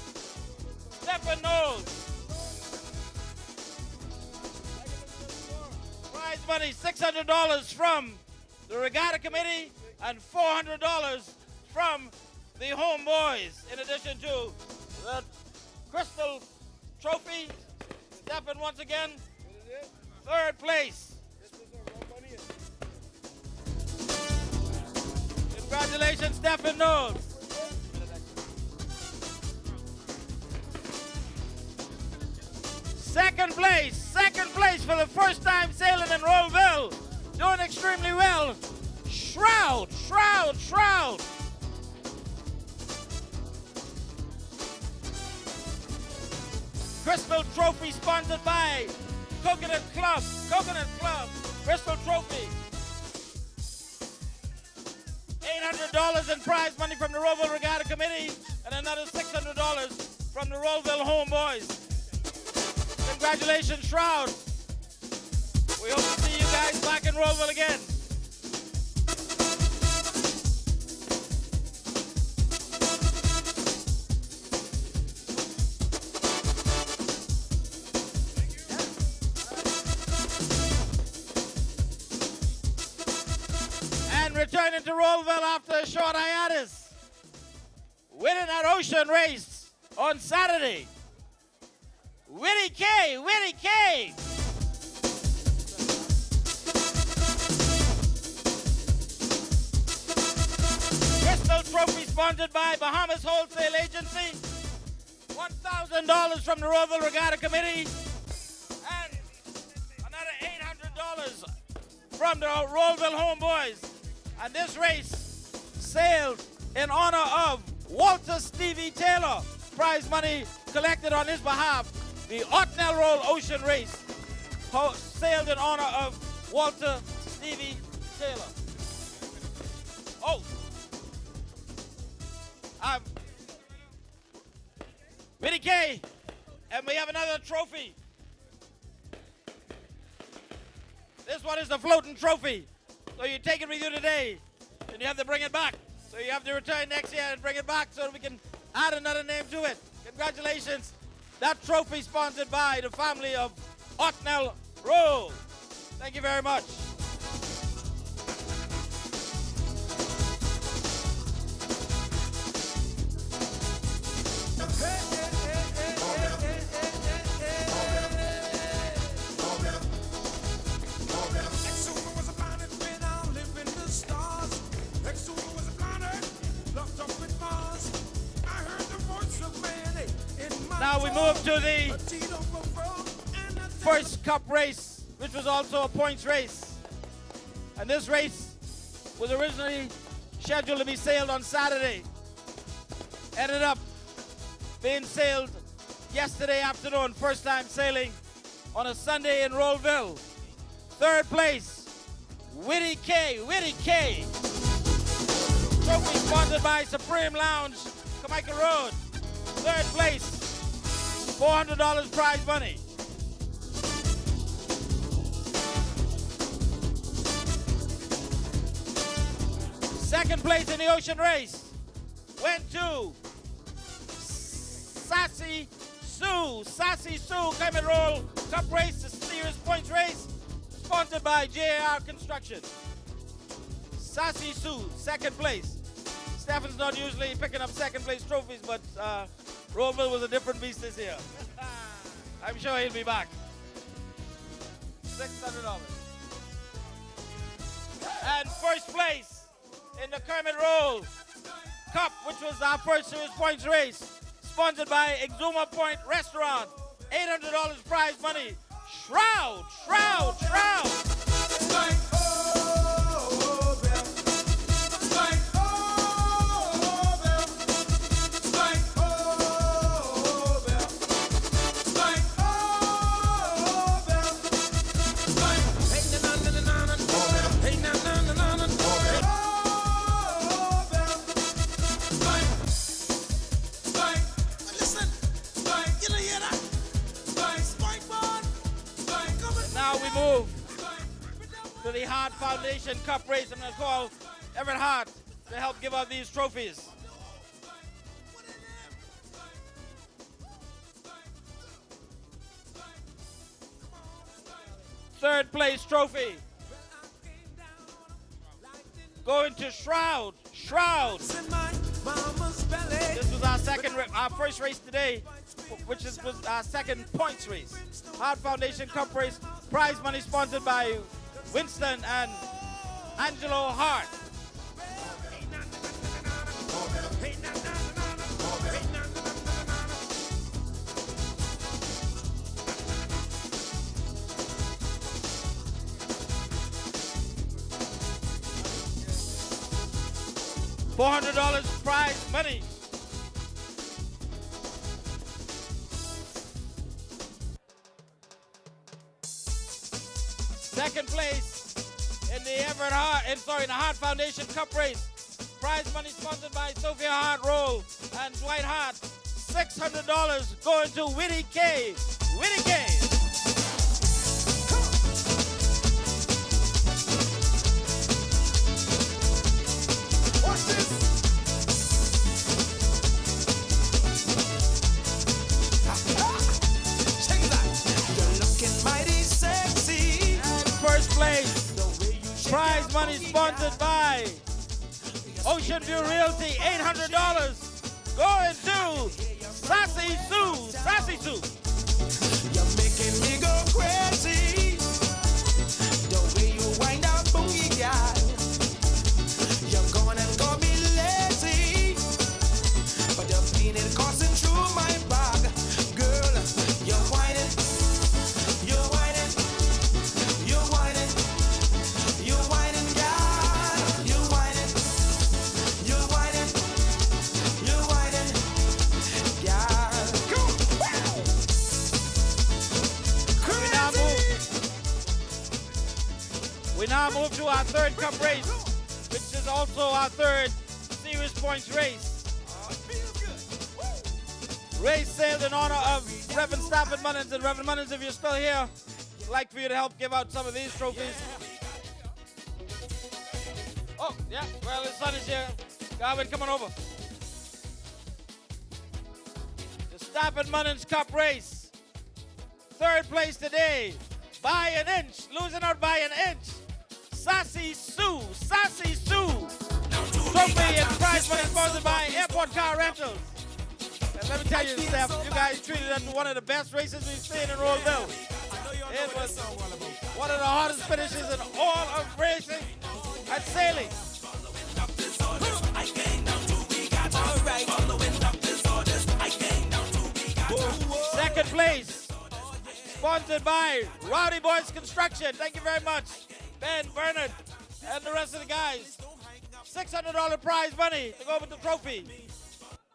Stephen Knowles. money, $600 from the Regatta Committee and $400 from the Homeboys. In addition to the Crystal Trophy, Stephen once again, third place. Congratulations, Stephen Knowles. Second place for the first time sailing in Rolleville. Doing extremely well. Shroud. Crystal Trophy sponsored by Coconut Club. Crystal Trophy. $800 in prize money from the Rolleville Regatta Committee and another $600 from the Rolleville Homeboys. Congratulations, Shroud. We hope to see you guys back in Rolleville again. And returning to Rolleville after a short hiatus, winning that ocean race on Saturday. Willie K. Crystal Trophy sponsored by Bahamas Wholesale Agency. $1,000 from the Rolleville Regatta Committee. And another $800 from the Rolleville Homeboys. And this race sailed in honor of Walter Stevie Taylor. Prize money collected on his behalf. The Otnell Roll Ocean Race sailed in honor of Walter Stevie Taylor. Vinny K, and we have another trophy. This one is the floating trophy. So you take it with you today, and you have to bring it back. So you have to return next year and bring it back so that we can add another name to it. Congratulations. That trophy sponsored by the family of Otnell Roll. Thank you very much. Now we move to the first cup race, which was also a points race. And this race was originally scheduled to be sailed on Saturday. Ended up being sailed yesterday afternoon, first time sailing on a Sunday in Rolleville. Third place, Witty K. Trophy sponsored by Supreme Lounge, Carmichael Road. Third place, $400 prize money. Second place in the ocean race went to Sassy Sue. Came and Roll Cup Race, the Series Points Race, sponsored by JAR Construction. Sassy Sue, second place. Stephen's not usually picking up second place trophies, but Rolleville was a different beast this year. I'm sure he'll be back. $600. And first place in the Kermit Roll Cup, which was our first Series Points race, sponsored by Exuma Point Restaurant. $800 prize money. Shroud. Now we move to the Hart Foundation Cup race. I'm going to call Everett Hart to help give out these trophies. third place trophy going to Shroud. Shroud. This was our first race today, which was our second points race. Hart Foundation Cup race. Prize money sponsored by Winston and Angelo Hart. $400 prize money. Second place in the the Hart Foundation Cup race. Prize money sponsored by Sophia Hart Roll and Dwight Hart. $600 going to Whitty K. Whitty K. Prize money sponsored by Ocean View Realty, $800 going to Sassy Sue. Sassy Sue. You're making me go crazy. The way you wind up, boogie girl. You're going and call me lazy, but the pain is coursing through my bag. Girl, you're whining, you're whining, you're whining. You whining, girl. You whining. You whining. You whining, girl. We now move to our third cup race, which is also our third series points race. Race sailed in honor of Reverend Stafford Mullins. And Reverend Mullins, if you're still here, I'd like for you to help give out some of these trophies. Oh, yeah, well, his son is here. Garvin, come on over. The Stafford Mullins Cup race. Third place today, by an inch, losing out by an inch. Sassy Sue, Sassy Sue. Trophy and prize money sponsored by Airport Car Rentals. And let me tell you, Steph, you guys treated us to one of the best races we've seen in Rolleville. It was one of the hardest finishes in all of racing and sailing. Second place, sponsored by Rowdy Boys Construction. Thank you very much, Ben, Bernard, and the rest of the guys. $600 prize money to go with the trophy.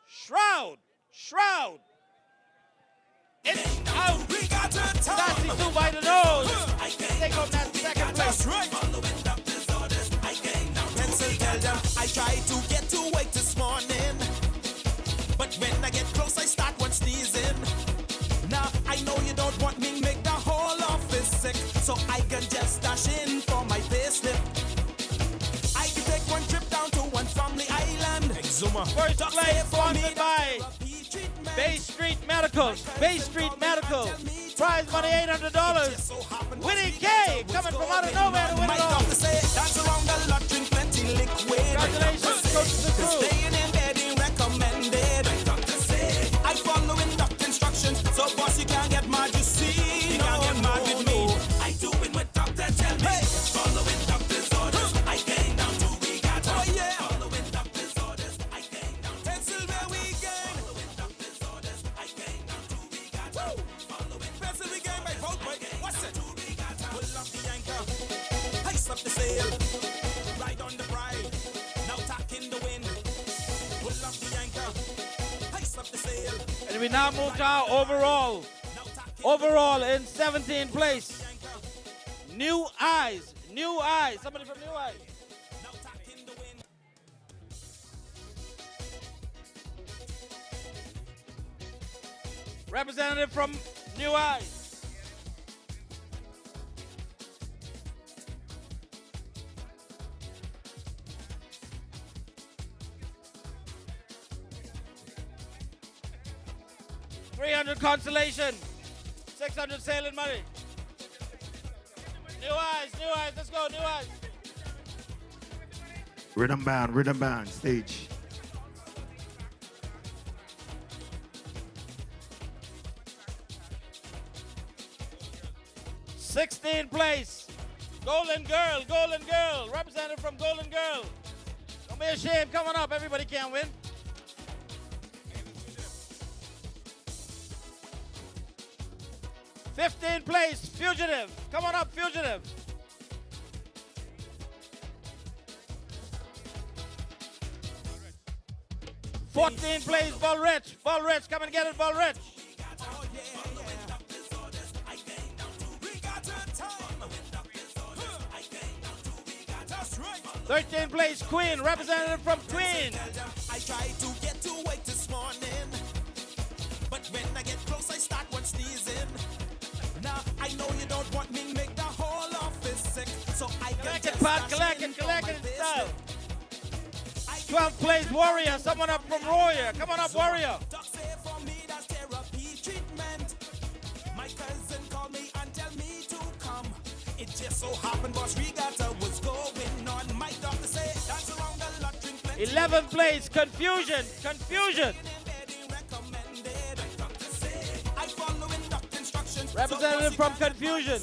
Shroud, Shroud. It's out. Sassy Sue by the nose. Take home that second place. Tell them I tried to get to work this morning, but when I get close I start one sneezing. Now I know you don't want me make the whole office sick, so I can just dash in for my payslip. I can take one trip down to one family island. Exuma. First place sponsored by Bay Street Medical. Bay Street Medical. Prize money $800. Winnie K coming from out of nowhere to win it all. Dance around the lot, drink plenty liquid. Congratulations, Coach the crew. Staying in bed is recommended. I follow induct instructions, so boss you can't get mad, you see. You can't get mad with me. I do it with doctor, tell me. Following doctor's orders, I came down to Regatta. Oh yeah. Following doctor's orders, I came down to Pennsylvania weekend. Following doctor's orders, I came down to Regatta. Following Pennsylvania weekend, my vote, boy. What's it? Pull up the anchor, ice up the sail, ride on the bride, now tack in the wind. Pull up the anchor, ice up the sail. And we now move to our overall. Overall in 17th place. New Eyes. New Eyes. Somebody from New Eyes. Representative from New Eyes. $300 consolation, $600 sailing money. New eyes, let's go, new eyes. Rhythm band, stage. #16 place. Golden Girl, representative from Golden Girl. Don't be ashamed, coming up, everybody can win. #15 place, Fugitive. Come on up, Fugitive. #14 place, Bullrich. Come and get it, Bullrich. 13th place, Queen, representative from Queen. I tried to get to work this morning, but when I get close, I start one sneezing. Now I know you don't want me make the whole office sick, so I can Collect just it, Pat, start collect it in my style. business. 12th place, Warrior. Someone up from Warrior. Come on up, Warrior. Doc say for me that's therapy treatment. My cousin called me and tell me to come. It just so happened Boss Regatta was going on. My doctor say that's around the lot, drink plenty. 11th place, Confusion. I following doctor instructions. Representative from Confusion.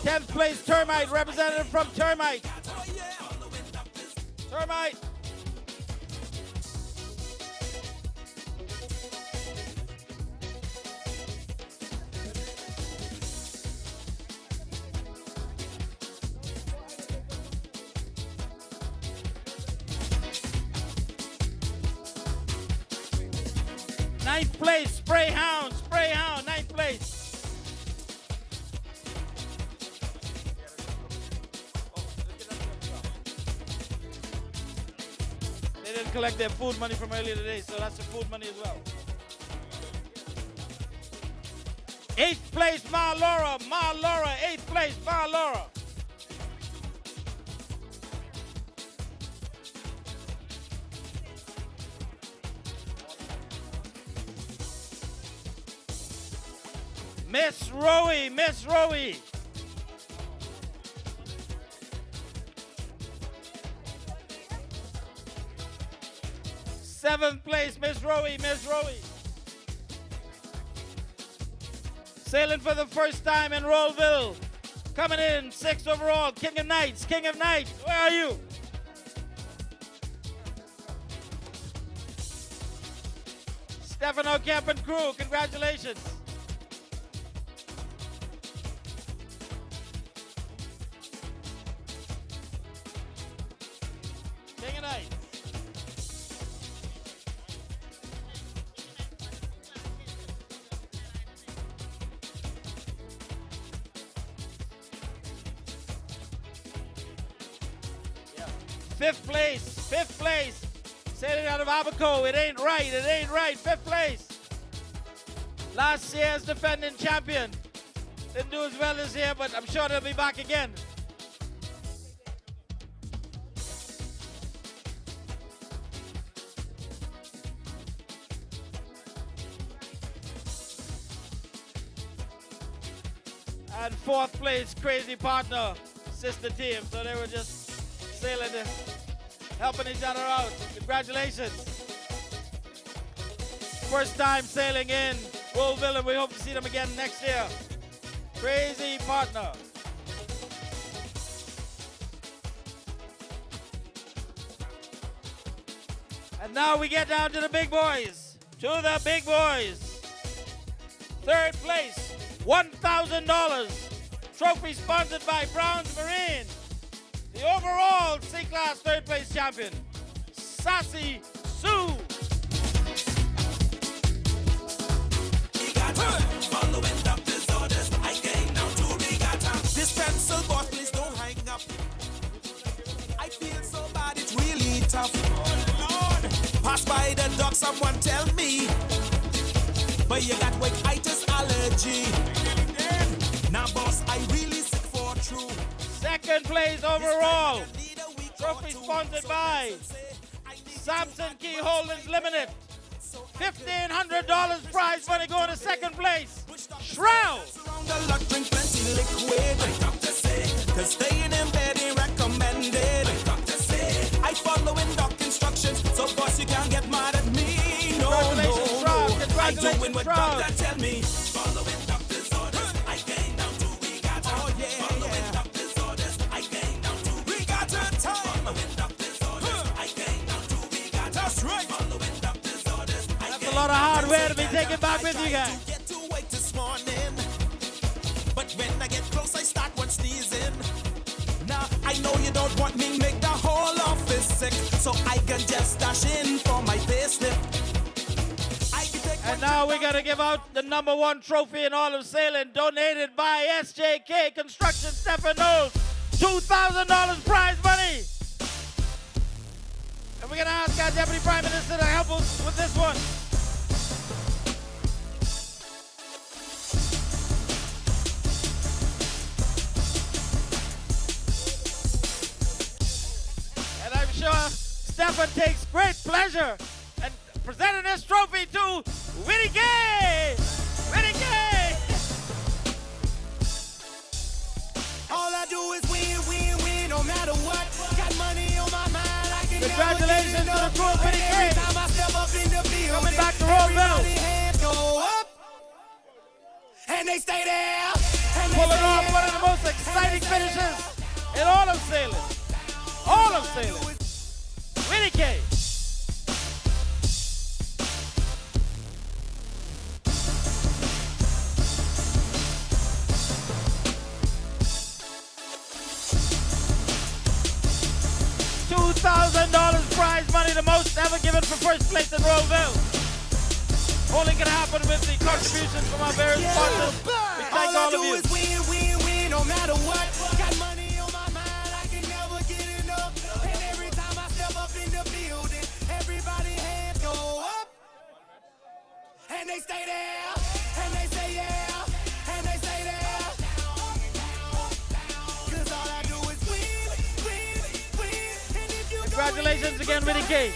10th place, Termite. Representative from Termite. Termite. Ninth place, Sprayhound, 9th place. They didn't collect their food money from earlier today, so that's the food money as well. 8th place, Ma Laura, 8th place, Ma Laura. Miss Rowie. 7th place, Miss Rowie. Sailing for the first time in Rolleville. Coming in 6th overall, King of Knights. Where are you? Stefano Camp and crew, congratulations. King of Knights. Fifth place. Sailing out of Abaco. It ain't right. 5th place. Last year's defending champion. Didn't do as well this year, but I'm sure they'll be back again. And 4th place, Crazy Partner, sister team. So they were just sailing, helping each other out. Congratulations. First time sailing in Rolleville, and we hope to see them again next year. Crazy Partner. And now we get down to the big boys. 3rd place, $1,000. Trophy sponsored by Brown's Marine. The overall C-Class 3rd place champion, Sassy Sue. Following doctor's orders, I came down to Regatta. This pencil boss, please don't hang up. I feel so bad, it's really tough. Oh Lord, pass by the dock, someone tell me. But you got white-itis allergy. Now boss, I really sick for true. 2nd place overall. Trophy sponsored by Samson Key Holdings Limited. $1,500 prize money going to 2nd place. Strawn. Cause staying in bed ain't recommended. I following doc instructions, so boss you can't get mad at me. No, Congratulations, Strawn. I doing what Strawn. doctor tell me. Following doctor's orders, I gain down to regatta. Oh yeah, following doctor's orders, I gain down to regatta time. Following doctor's orders, I gain down to regatta. That's right. Following doctor's orders, That's a lot of hardware to be taken back with you guys. get to wake this morning, but when I get close, I start one sneezing. Now I know you don't want me make the whole office sick, so I can just dash in for my payslip. And now we got to give out the #1 trophy in all of sailing, donated by SJK Construction Stephanos. $2,000 prize money. And we're going to ask our Deputy Prime Minister to help us with this one. And I'm sure Stephen takes great pleasure in presenting this trophy to Winnie Gay! Winnie Gay! All I do is win, win, win, no matter what. Got money on my mind, I can Congratulations to the crew of Winnie Gay! time I step up in the building, Coming back to Rolleville! everybody hands go up, and they stay there. And they Pulling stay off there. one of the most exciting finishes in all of sailing. All of sailing. Winnie Gay! $2,000 prize money, the most ever given for first place in Rolleville. Only can happen with the contributions from our various sponsors. We thank all of you. Is win, win, win, no matter what. Got money on my mind, I can never get enough. And every time I step up in the building, everybody hands go up, and they stay there, and they say yeah, and they stay there. Cause all I do is win, win, win. And if you Congratulations again, Winnie Gay.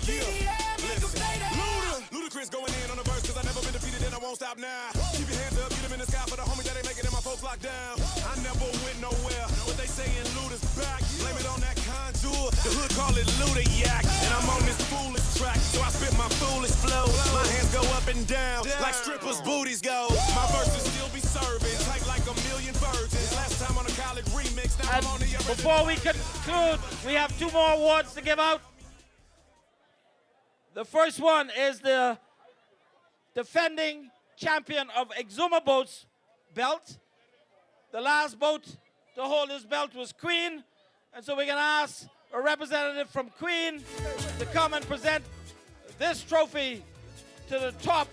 Ludacris going in on the verse, cause I never been defeated and I won't stop now. Keep your hands up, get them in the sky for the homies that ain't making it, my folks locked down. I never went nowhere, but they saying Luda's back. Blame it on that contour, the hood call it Luda Yak. And I'm on this foolish track, so I spit my foolish flow. My hands go up and down, like strippers' booties go. My verses still be serving, tight like a million virgins. Last time on a college remix, now And I'm on the original. before we conclude, we have 2 more awards to give out. The first one is the defending champion of Exuma Boats belt. The last boat to hold this belt was Queen. And so we're going to ask a representative from Queen to come and present this trophy to the top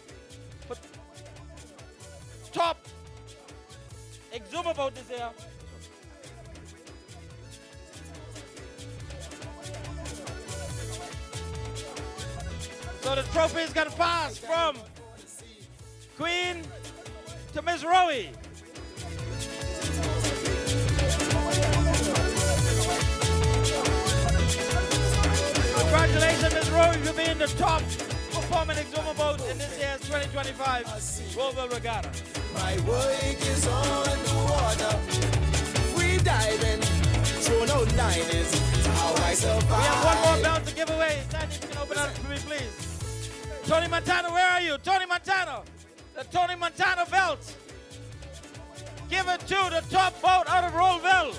Exuma boat is here. So the trophy is going to pass from Queen to Ms. Rowie. Congratulations, Ms. Rowie, for being the top performing Exuma boat in this year's 2025 Rolleville Regatta. My work is on the water, free diving, throw no line is how I survive. We have one more belt to give away. Sandy, you can open up for me, please. Tony Montana, where are you? Tony Montana. The Tony Montana belt. Give it to the top boat out of Rolleville.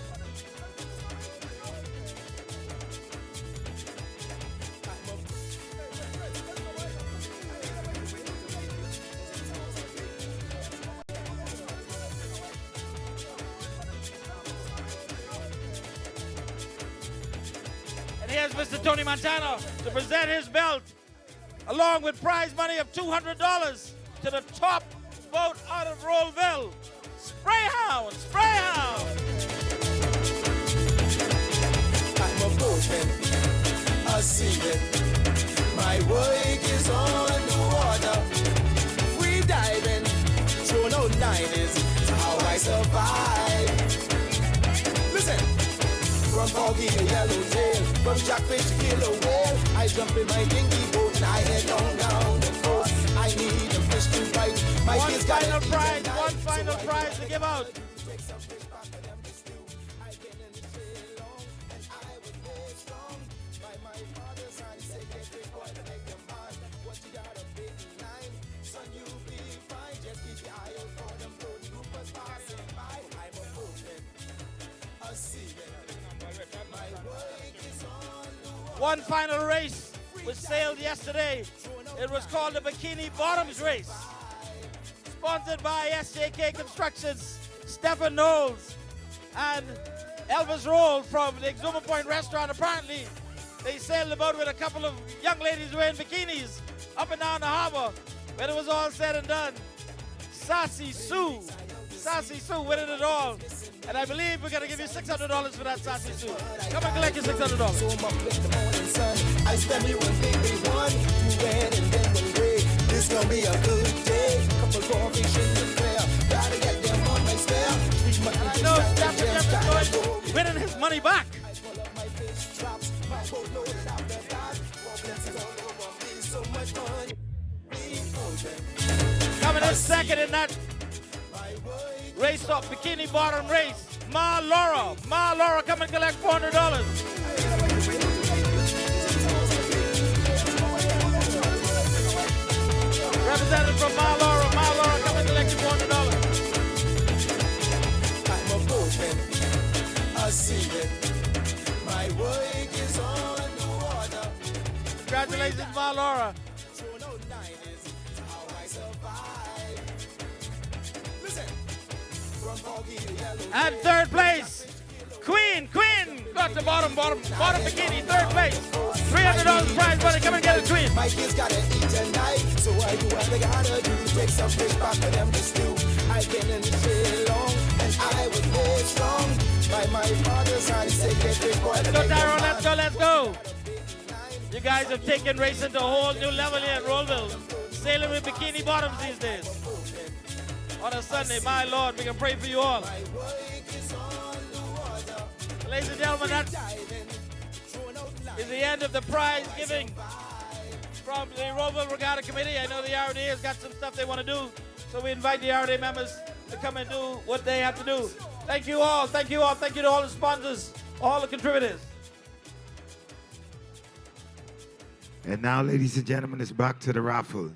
And here's Mr. Tony Montana to present his belt, along with prize money of $200 to the top boat out of Rolleville. Sprayhound, Sprayhound. I'm a boatman, a seaman. My work is on the water, free diving, throw no line is how I survive. Listen, from foggy to yellowtail, from jackfish to killer whale, I jump in my dingy boat and I head on down the coast. I need a fish to bite. My One kids got final it. prize, one final prize to give out. One final race was sailed yesterday. It was called the Bikini Bottoms Race. Sponsored by SJK Constructions, Stephen Knowles, and Elvis Roll from the Exuma Point restaurant. Apparently, they sailed the boat with a couple of young ladies wearing bikinis up and down the harbor. When it was all said and done, Sassy Sue winning it all. And I believe we're going to give you $600 for that, Sassy Sue. Come and collect your $600. I spend me one thing, they one, two red and then one gray. This gonna be a good day. Couple formations to clear. Gotta get them on my spare. I know Stafford Jefferson winning his money back. I pull up my fish traps. My boat loaded out the back. More blessings all over me. So much fun. Coming in second in that race off bikini bottom race, Ma Laura. Ma Laura, come and collect $400. Representative from Ma Laura, come and collect your $400. I'm a boatman, a seaman. My work is on the water. Congratulations, Ma Laura. So no line is how I survive. Listen, from foggy to yellow. And third place, Queen, got the bottom bikini, third place. $300 prize money, come and get it, Queen. My kids gotta eat tonight, so I do what they gotta do. Take some fish back for them to stew. I've been in the trade long, and I was made strong by my father's hand. He said, get big boy. Let's go, Tyrone, let's go. You guys have taken racing to a whole new level here in Rolleville. Sailing with bikini bottoms these days. On a Sunday, my Lord, we can pray for you all. Ladies and gentlemen, that is the end of the prize giving from the Rolleville Regatta Committee. I know the RDA has got some stuff they want to do, so we invite the RDA members to come and do what they have to do. Thank you all, thank you all, thank you to all the sponsors, all the contributors. And now, ladies and gentlemen, it's back to the raffle.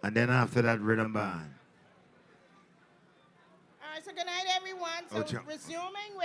And then after that, rhythm band. All right, so good night, everyone. So Oh, resuming with